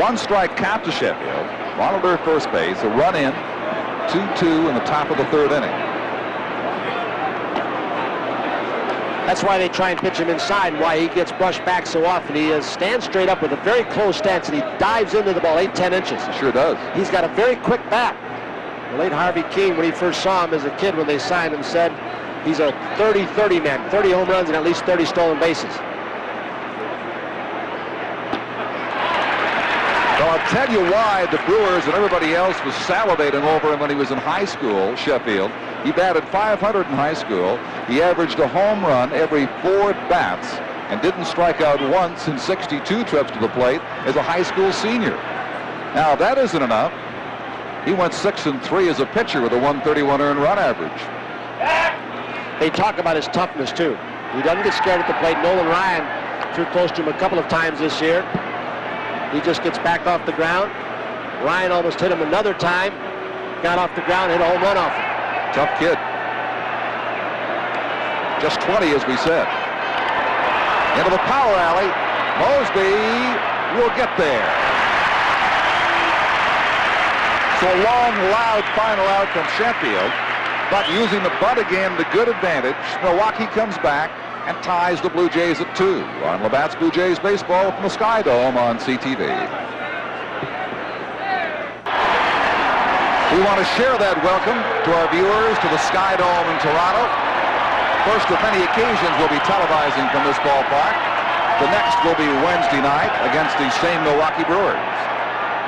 One strike count to Sheffield. Molitor first base, a run in, 2-2 in the top of the third inning. That's why they try and pitch him inside, and why he gets brushed back so often. He stands straight up with a very close stance, and he dives into the ball 8-10 inches. He sure does. He's got a very quick bat. The late Harvey Keene, when he first saw him as a kid when they signed him, said he's a 30-30 man, 30 home runs and at least 30 stolen bases. Well, I'll tell you why the Brewers and everybody else was salivating over him when he was in high school, Sheffield. He batted .500 in high school. He averaged a home run every 4 bats and didn't strike out once in 62 trips to the plate as a high school senior. Now, if that isn't enough, he went 6-3 as a pitcher with a 131 earned run average. They talk about his toughness, too. He doesn't get scared at the plate. Nolan Ryan threw close to him a couple of times this year. He just gets back off the ground. Ryan almost hit him another time. Got off the ground, hit a home run off him. Tough kid. Just 20, as we said. Into the power alley. Mosby will get there. So a long, loud final out from Sheffield, but using the bunt again to good advantage, Milwaukee comes back and ties the Blue Jays at 2. On Labatt's Blue Jays Baseball from the SkyDome on CTV. We want to share that welcome to our viewers to the SkyDome in Toronto. First of many occasions we'll be televising from this ballpark. The next will be Wednesday night against the same Milwaukee Brewers.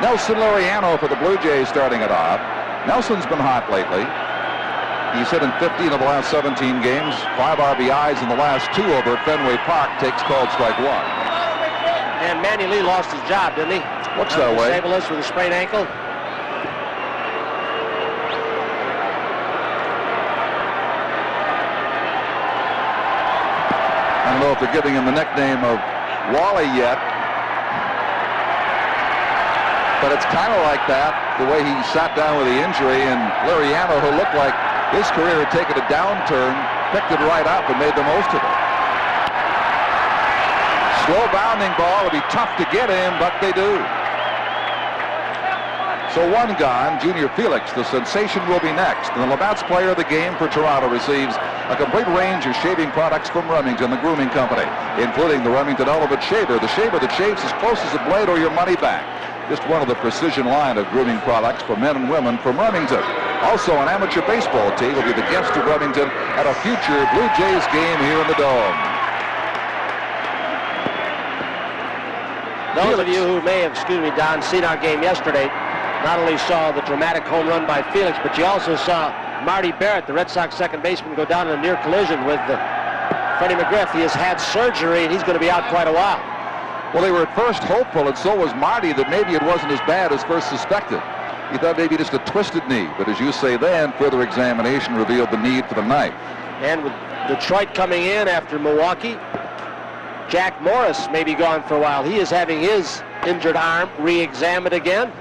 Nelson Laureano for the Blue Jays starting it off. Nelson's been hot lately. He's hit in 15 of the last 17 games, 5 RBIs in the last 2 over at Fenway Park, takes called strike 1. And Manny Lee lost his job, didn't he? Looks that way. Disabled with a sprained ankle. I don't know if they're giving him the nickname of Wally yet, but it's kind of like that, the way he sat down with the injury, and Laureano, who looked like his career had taken a downturn, picked it right up and made the most of it. Slow bounding ball. It'll be tough to get him, but they do. So 1 gone. Junior Felix, the sensation, will be next. And the Labatt's player of the game for Toronto receives a complete range of shaving products from Remington, the grooming company, including the Remington Ultimate Shaver, the shaver that shaves as close as a blade or your money back. Just one of the precision line of grooming products for men and women from Remington. Also, an amateur baseball team will be the guest of Remington at a future Blue Jays game here in the Dome. Those of you who may have, Don, seen our game yesterday, not only saw the dramatic home run by Felix, but you also saw Marty Barrett, the Red Sox second baseman, go down in a near collision with Freddie McGriff. He has had surgery, and he's going to be out quite a while. Well, they were at first hopeful, and so was Marty, that maybe it wasn't as bad as first suspected. He thought maybe just a twisted knee, but as you say then, further examination revealed the need for the knife. And with Detroit coming in after Milwaukee, Jack Morris may be gone for a while. He is having his injured arm re-examined again.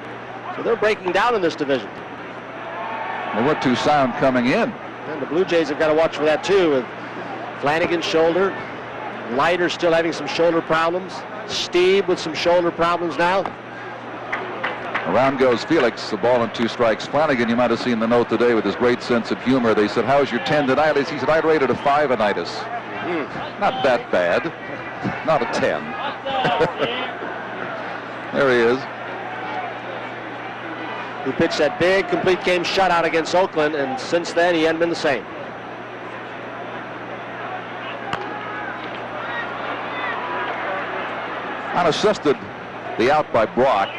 So they're breaking down in this division. They weren't too sound coming in. And the Blue Jays have got to watch for that too, with Flanagan's shoulder, Leiter still having some shoulder problems, Steve with some shoulder problems now. Around goes Felix, the ball and 2 strikes. Flanagan, you might have seen the note today with his great sense of humor. They said, how's your tendinitis? He said, I'd rate it a 5-initis. Not that bad. Not a 10. There he is. He pitched that big complete game shutout against Oakland, and since then he hadn't been the same. Unassisted, the out by Brock.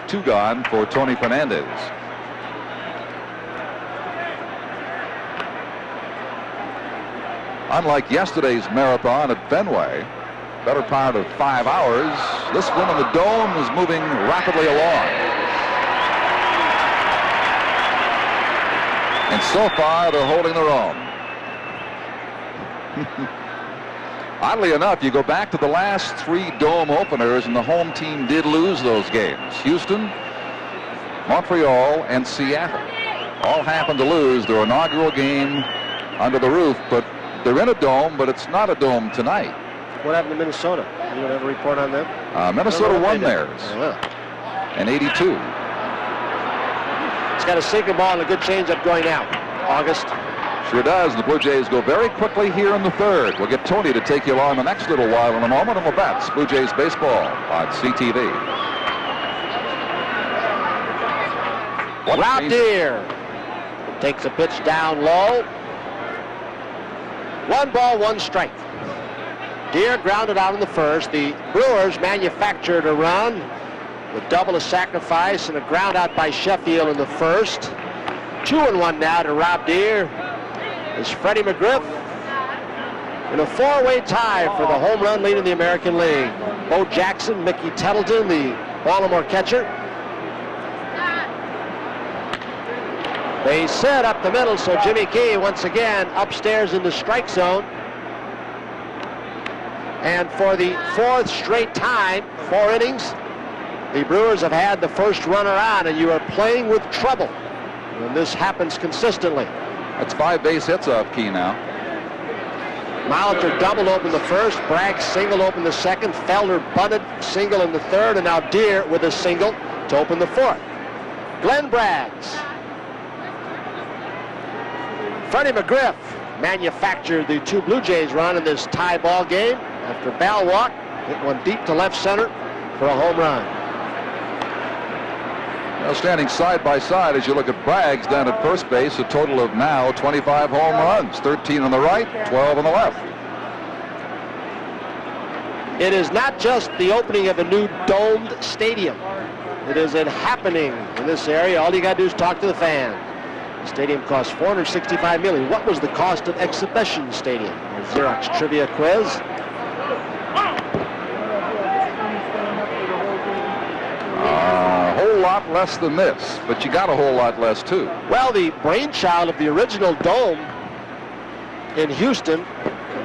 2 gone for Tony Fernandez. Unlike yesterday's marathon at Fenway, better part of 5 hours, this one in the Dome is moving rapidly along. And so far, they're holding their own. Oddly enough, you go back to the last 3 Dome openers, and the home team did lose those games. Houston, Montreal, and Seattle all happened to lose their inaugural game under the roof, but they're in a dome, but it's not a dome tonight. What happened to Minnesota? Anyone have a report on them? Minnesota won theirs in '82. It's got a sinker ball and a good changeup going now. August. Sure does. The Blue Jays go very quickly here in the 3rd. We'll get Tony to take you along the next little while in a moment on Labatt's Blue Jays Baseball on CTV. Rob Deere takes a pitch down low. 1 ball, 1 strike. Deere grounded out in the 1st. The Brewers manufactured a run with double a sacrifice and a ground out by Sheffield in the 1st. 2-1 now to Rob Deere. Is Freddie McGriff in a 4-way tie for the home run lead in the American League. Bo Jackson, Mickey Tettleton, the Baltimore catcher. They set up the middle, so Jimmy Key once again upstairs in the strike zone. And for the 4th straight time, 4 innings, the Brewers have had the first runner on, and you are playing with trouble when this happens consistently. That's 5 base hits off Key now. Molitor double opened the first. Bragg single opened the second. Felder bunted single in the third. And now Deere with a single to open the fourth. Glenn Braggs. Freddie McGriff manufactured the 2 Blue Jays run in this tie ball game after Bell walked. Hit one deep to left center for a home run. Now standing side by side as you look at Braggs down at first base, a total of now 25 home runs, 13 on the right, 12 on the left. It is not just the opening of a new domed stadium. It is a happening in this area. All you got to do is talk to the fan. The stadium cost $465 million. What was the cost of Exhibition Stadium? A Xerox trivia quiz. A whole lot less than this, but you got a whole lot less too. Well, the brainchild of the original dome in Houston,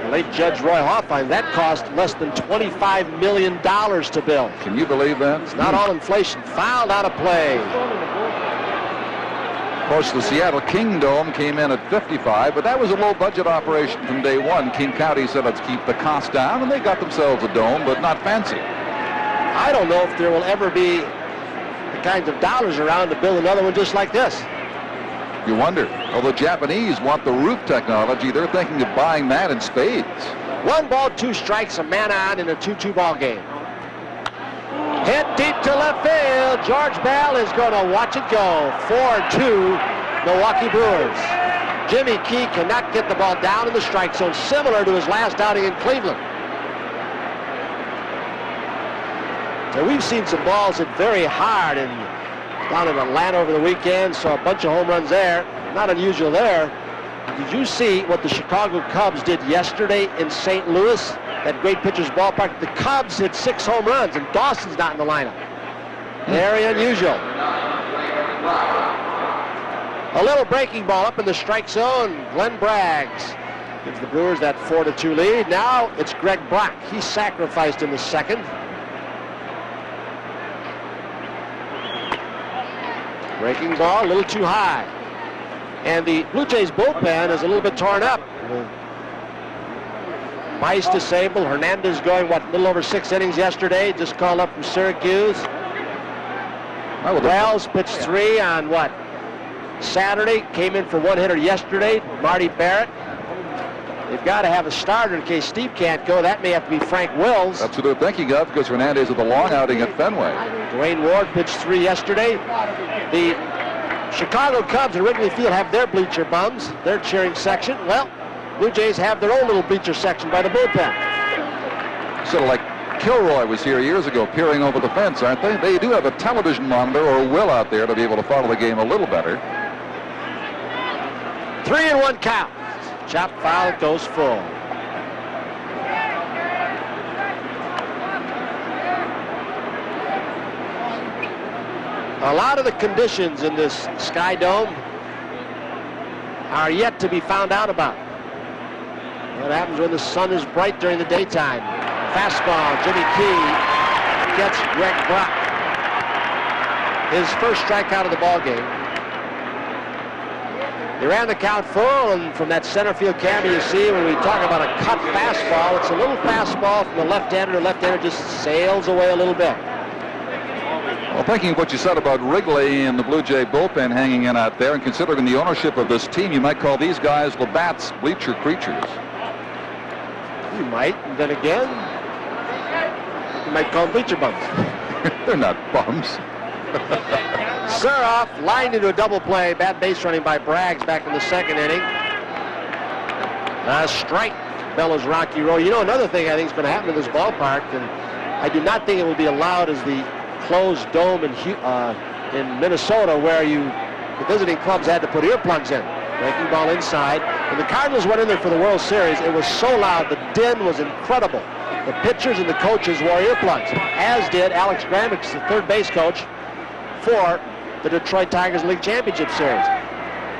the late Judge Roy Hoffine, that cost less than $25 million to build. Can you believe that? It's not all inflation. Fouled out of play. Of course, the Seattle King Dome came in at 55, but that was a low-budget operation from day one. King County said, let's keep the cost down, and they got themselves a dome, but not fancy. I don't know if there will ever be the kinds of dollars around to build another one just like this. You wonder. Well, the Japanese want the roof technology. They're thinking of buying that in spades. 1 ball, 2 strikes, a man on in a 2-2 ball game. Hit deep to left field. George Bell is going to watch it go. 4-2 Milwaukee Brewers. Jimmy Key cannot get the ball down in the strike zone, similar to his last outing in Cleveland. So we've seen some balls hit very hard and down in Atlanta over the weekend. Saw a bunch of home runs there. Not unusual there. Did you see what the Chicago Cubs did yesterday in St. Louis? That great pitcher's ballpark. The Cubs hit 6 home runs, and Dawson's not in the lineup. Very unusual. A little breaking ball up in the strike zone. Glenn Braggs gives the Brewers that 4-2 lead. Now it's Greg Brock. He sacrificed in the second. Breaking ball, a little too high. And the Blue Jays bullpen is a little bit torn up. Bice disabled. Hernandez going, what, a little over 6 innings yesterday. Just called up from Syracuse. Wells pitched 3 on, what, Saturday. Came in for 1 hitter yesterday. Marty Barrett. They've got to have a starter in case Steve can't go. That may have to be Frank Wills. That's what they're thinking of because Hernandez had the long outing at Fenway. Dwayne Ward pitched 3 yesterday. The Chicago Cubs at Wrigley Field have their bleacher bums, their cheering section. Well, Blue Jays have their own little bleacher section by the bullpen. Sort of like Kilroy was here years ago peering over the fence, aren't they? They do have a television monitor or will out there to be able to follow the game a little better. 3-1 count. Chop foul, it goes full. A lot of the conditions in this SkyDome are yet to be found out about. What happens when the sun is bright during the daytime? Fastball, Jimmy Key gets Greg Brock. His first strikeout of the ball game. They ran the count full, and from that center field camera you see when we talk about a cut fastball, it's a little fastball from the left-hander. The left-hander just sails away a little bit. Well, thinking of what you said about Wrigley and the Blue Jay bullpen hanging in out there, and considering the ownership of this team, you might call these guys Labatt's bleacher creatures. You might, and then again, you might call them bleacher bums. They're not bums. Suroff lined into a double play. Bad base running by Braggs back in the second inning. Strike. Bella's Rocky Road. You know, another thing I think is going to happen in this ballpark, and I do not think it will be allowed, is the closed dome in Minnesota, where the visiting clubs had to put earplugs in. Breaking ball inside. When the Cardinals went in there for the World Series, it was so loud. The din was incredible. The pitchers and the coaches wore earplugs, as did Alex Grammick, the third base coach for the Detroit Tigers League Championship Series.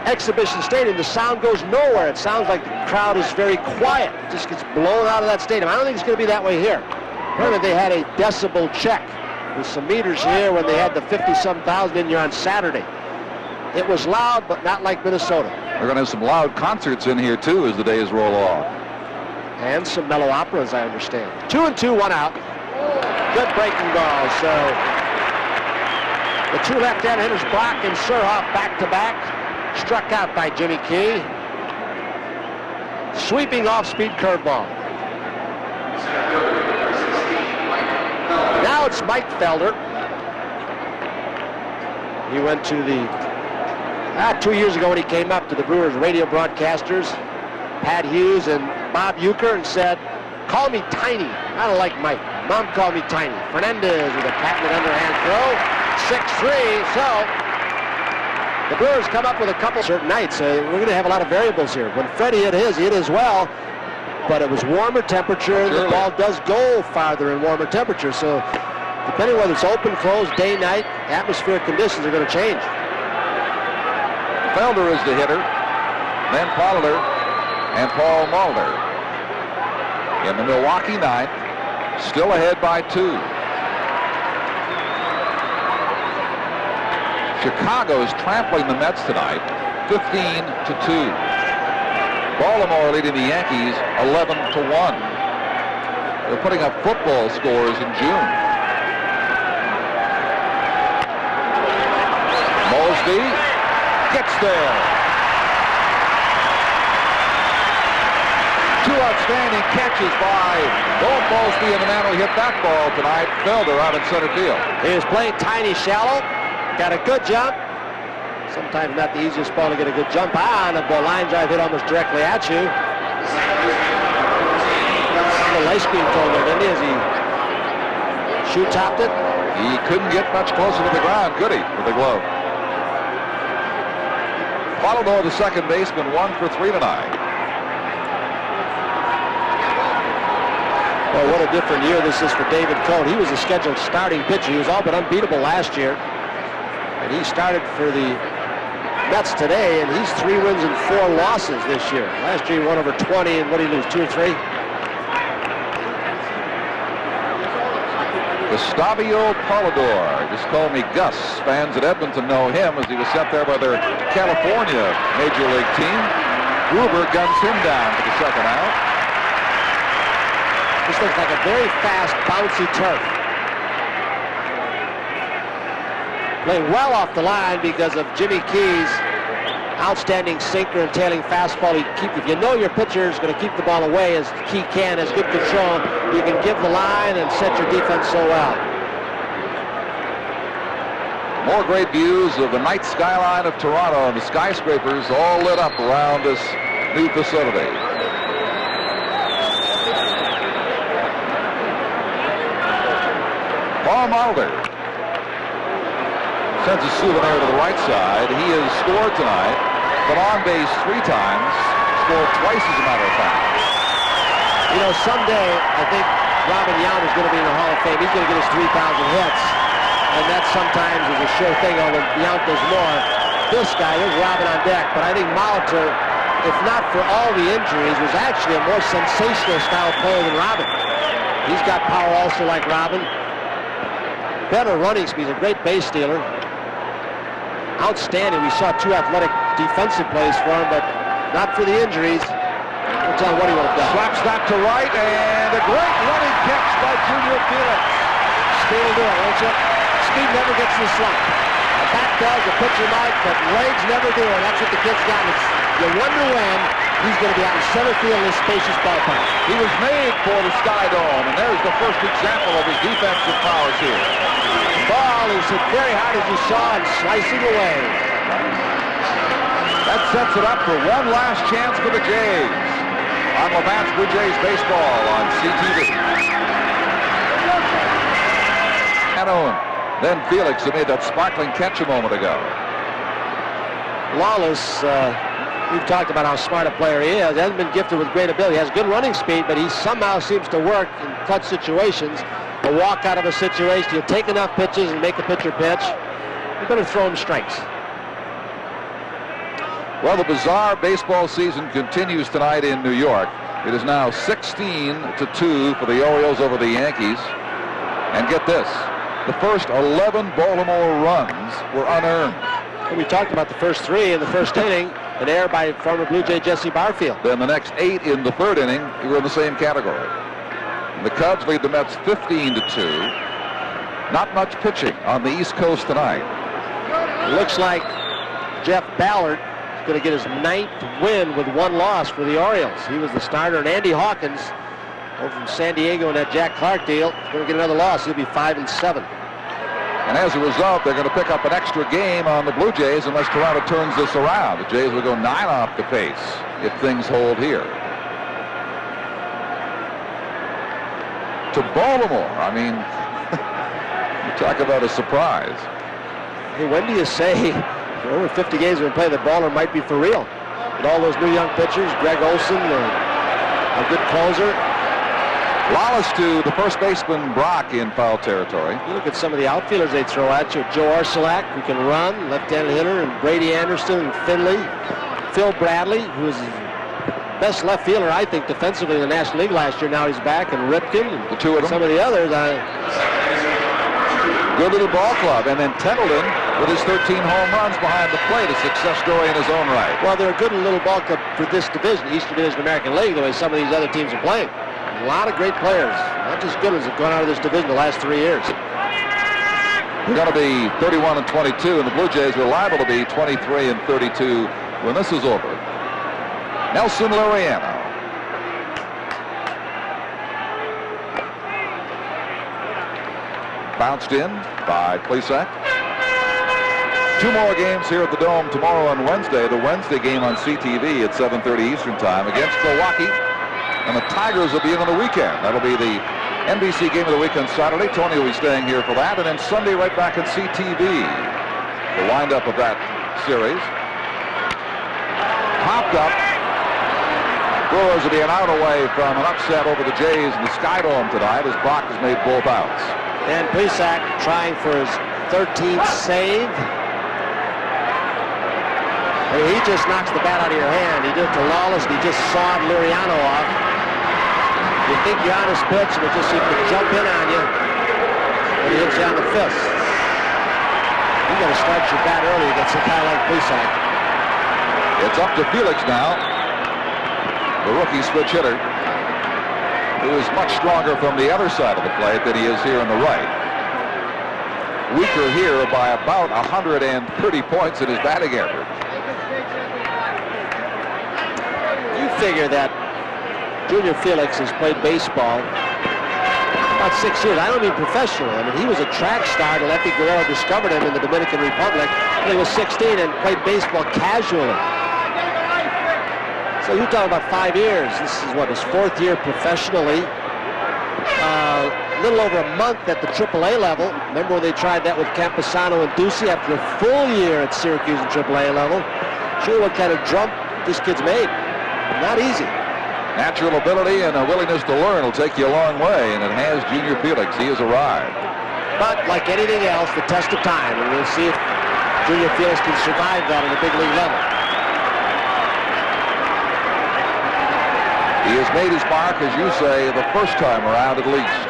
Exhibition Stadium, the sound goes nowhere. It sounds like the crowd is very quiet. It just gets blown out of that stadium. I don't think it's going to be that way here. Apparently they had a decibel check with some meters here when they had the 50-some thousand in here on Saturday. It was loud, but not like Minnesota. They're going to have some loud concerts in here, too, as the days roll on. And some mellow operas, I understand. 2-2, 1 out. Good breaking ball. So the two left-hand hitters, Brock and Surhoff, back-to-back. Struck out by Jimmy Key. Sweeping off-speed curveball. Now it's Mike Felder. He went to the 2 years ago when he came up to the Brewers radio broadcasters, Pat Hughes and Bob Euchre, and said, "Call me Tiny. I don't like Mike. Mom called me Tiny." Fernandez with a patented underhand throw. 6-3. So the Brewers come up with a couple certain nights. We're going to have a lot of variables here. When Freddie hit his, he hit as well, but it was warmer temperature, and the ball does go farther in warmer temperature. So depending whether it's open, closed, day, night, atmospheric conditions are going to change. Felder is the hitter, then Pollard and Paul Mulder. In the Milwaukee ninth, still ahead by 2. Chicago is trampling the Mets tonight, 15-2. Baltimore leading the Yankees 11-1. They're putting up football scores in June. Mosby gets there. 2 outstanding catches by both Mosby and the man who hit that ball tonight, Felder, out in center field. He was playing tiny shallow, got a good jump. Sometimes not the easiest ball to get a good jump on. A line drive hit almost directly at you. The ice cream cone there, didn't he, as he shoe-topped it? He couldn't get much closer to the ground, could he, with the glove? Polidor, the second baseman, 1 for 3 tonight. Well, what a different year this is for David Cone. He was a scheduled starting pitcher. He was all but unbeatable last year. And he started for the Mets today, and he's 3 wins and 4 losses this year. Last year he won over 20, and what did he lose, 2 or 3? Gustavio Polidor, just call me Gus. Fans at Edmonton know him as he was sent there by their California Major League team. Gruber guns him down for the second out. This looks like a very fast, bouncy turf. Playing well off the line because of Jimmy Key's outstanding sinker and tailing fastball. If you know your pitcher is going to keep the ball away as Key can, has good control, you can give the line and set your defense so well. More great views of the night skyline of Toronto and the skyscrapers all lit up around this new facility. Paul Mulder sends a souvenir to the right side. He has scored tonight, but on base 3 times, scored twice as a matter of fact. You know, someday I think Robin Yount is going to be in the Hall of Fame. He's going to get his 3,000 hits, and that sometimes is a sure thing, although Yount does more. This guy, there's Robin on deck, but I think Molitor, if not for all the injuries, was actually a more sensational style player than Robin. He's got power also like Robin. Better running speed, a great base stealer. Outstanding. We saw 2 athletic defensive plays for him, but not for the injuries. We'll tell him what he would have done. Slaps that to right, and a great running catch by Junior Felix. Speed will do it, won't you? Speed never gets in the slump. A bat does, a pitcher might, but legs never do it. That's what the kid's got. You wonder when he's going to be out in center field in this spacious ballpark. He was made for the SkyDome, and there's the first example of his defensive powers here. Ball is hit very hard, as you saw, and slicing away. That sets it up for one last chance for the Jays on Lamant's Blue Jays baseball on CTV. And then Felix, who made that sparkling catch a moment ago. Lawless, we've talked about how smart a player he is. He hasn't been gifted with great ability. He has good running speed, but he somehow seems to work in clutch situations. A walk out of a situation, you take enough pitches and make a pitcher pitch, you better throw him strikes. Well, the bizarre baseball season continues tonight in New York. It is now 16-2 for the Orioles over the Yankees. And get this, the first 11 Baltimore runs were unearned. We talked about the first 3 in the first inning. An error by former Blue Jay Jesse Barfield. Then the next 8 in the 3rd inning were in the same category. And the Cubs lead the Mets 15-2. Not much pitching on the East Coast tonight. It looks like Jeff Ballard is going to get his 9th win with 1 loss for the Orioles. He was the starter, and Andy Hawkins over from San Diego in that Jack Clark deal is going to get another loss. He'll be 5-7. And as a result, they're going to pick up an extra game on the Blue Jays unless Toronto turns this around. The Jays will go 9 off the pace if things hold here. To Baltimore. I mean, you talk about a surprise. Hey, when do you say over 50 games when we play that Baltimore might be for real? With all those new young pitchers, Greg Olson, a good closer. Lawless to the first baseman Brock in foul territory. You look at some of the outfielders they throw at you. Joe Arcelak, who can run, left-handed hitter, and Brady Anderson and Finley. Phil Bradley, who was the best left fielder, I think, defensively in the National League last year. Now he's back, and Ripken. And the two of them. Some of the others. Good little ball club. And then Tendleton with his 13 home runs behind the plate. A success story in his own right. Well, they're a good little ball club for this division, Eastern Division American League, the way some of these other teams are playing. A lot of great players, not just good ones, have gone out of this division the last 3 years. They're going to be 31-22, and the Blue Jays are liable to be 23-32 when this is over. Nelson Liriano. Bounced in by Plesac. 2 more games here at the Dome tomorrow and Wednesday. The Wednesday game on CTV at 7:30 Eastern Time against Milwaukee. And the Tigers will be in on the weekend. That'll be the NBC game of the week on Saturday. Tony will be staying here for that. And then Sunday right back at CTV. The windup of that series. Popped up. Brewers will be an out away from an upset over the Jays in the SkyDome tonight as Brock has made both outs. And Plesac trying for his 13th save. I mean, he just knocks the bat out of your hand. He did it to Lawless, and he just sawed Liriano off. You think you're on his pitch, and it just seems to jump in on you when he hits you on the fist. You got to start your bat early against a guy like Plesac. It's up to Felix now, the rookie switch hitter, who is much stronger from the other side of the plate than he is here on the right. Weaker here by about 130 points in his batting average. You figure that Junior Felix has played baseball about 6 years. I don't mean professionally. I mean, he was a track star till Epi Guerrero discovered him in the Dominican Republic when he was 16 and played baseball casually. So you're talking about 5 years. This is what, his 4th year professionally. A little over a month at the AAA level. Remember when they tried that with Camposano and Ducey after a full year at Syracuse and AAA level? Show you what kind of jump this kid's made. Not easy. Natural ability and a willingness to learn will take you a long way, and it has Junior Felix. He has arrived. But like anything else, the test of time, and we'll see if Junior Felix can survive that at a big league level. He has made his mark, as you say, the first time around at least.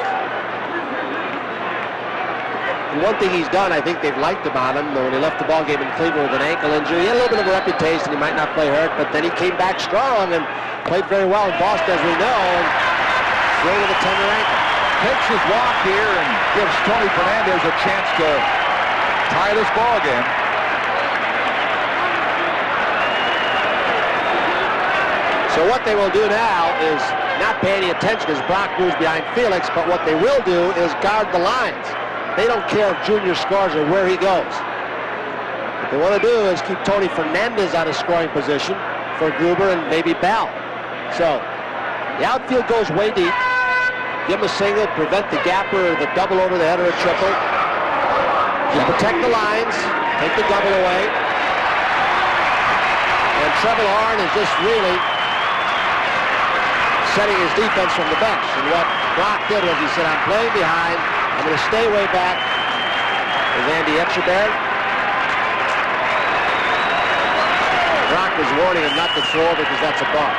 And one thing he's done, I think they've liked about him, when he left the ball game in Cleveland with an ankle injury. He had a little bit of a reputation. He might not play hurt, but then he came back strong and played very well in Boston, as we know, and great with a tender ankle. Takes his walk here and gives Tony Fernandez a chance to tie this ball game. So what they will do now is not pay any attention as Brock moves behind Felix, but what they will do is guard the lines. They don't care if Junior scores or where he goes. What they want to do is keep Tony Fernandez out of scoring position for Gruber and maybe Bell. So the outfield goes way deep. Give him a single, prevent the gapper or the double over the head or a triple. You protect the lines, take the double away. And Trevor Horn is just really setting his defense from the bench. And what Brock did was he said, I'm playing behind. I'm going to stay way back. There's Andy Etcheberg. Brock was warning him not to throw because that's a ball.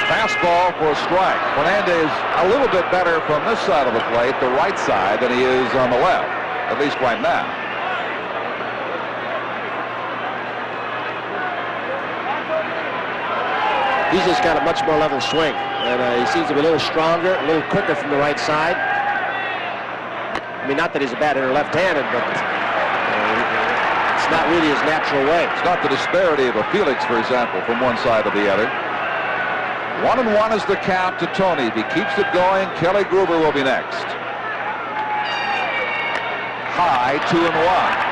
Fastball for a strike. Fernandez a little bit better from this side of the plate, the right side, than he is on the left, at least right now. He's just got a much more level swing, and he seems to be a little stronger, a little quicker from the right side. I mean, not that he's a bad hitter left-handed, but it's not really his natural way. It's not the disparity of a Felix, for example, from one side to the other. 1-1 is the count to Tony. If he keeps it going, Kelly Gruber will be next. High, 2-1.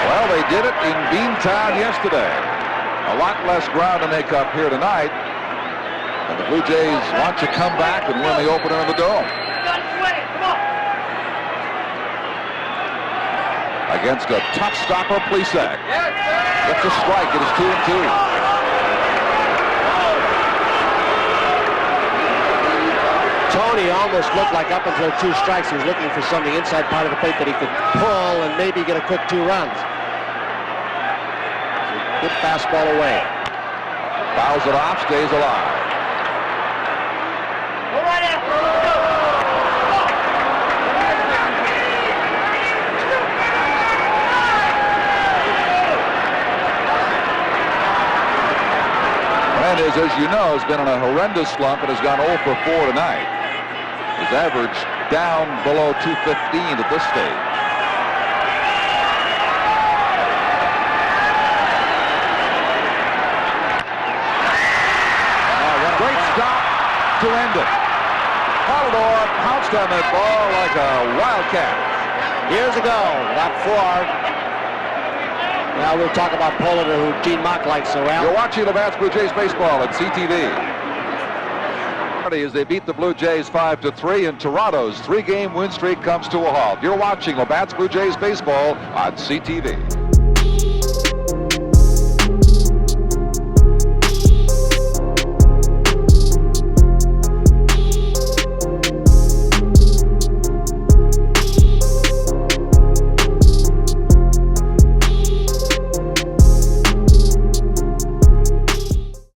Well, they did it in Beantown yesterday. A lot less ground to make up here tonight. And the Blue Jays want to come back and win the opener in the Dome. Against a tough stopper, Plesac. Gets a strike. It is 2-2. Tony almost looked like up until 2 strikes, he was looking for something inside part of the plate that he could pull and maybe get a quick 2 runs. Good fastball away. Fouls it off, stays alive. Hernandez, as you know, has been in a horrendous slump and has gone 0 for 4 tonight. His average down below 215 at this stage. Great stop to end it. Polidor pounced on that ball like a wildcat. Years ago, about 4. Now we'll talk about Polidor, who Gene Mock likes so well. You're watching the Bats Blue Jays baseball at CTV. As they beat the Blue Jays 5-3, and Toronto's 3-game win streak comes to a halt. You're watching the Bats Blue Jays baseball on CTV.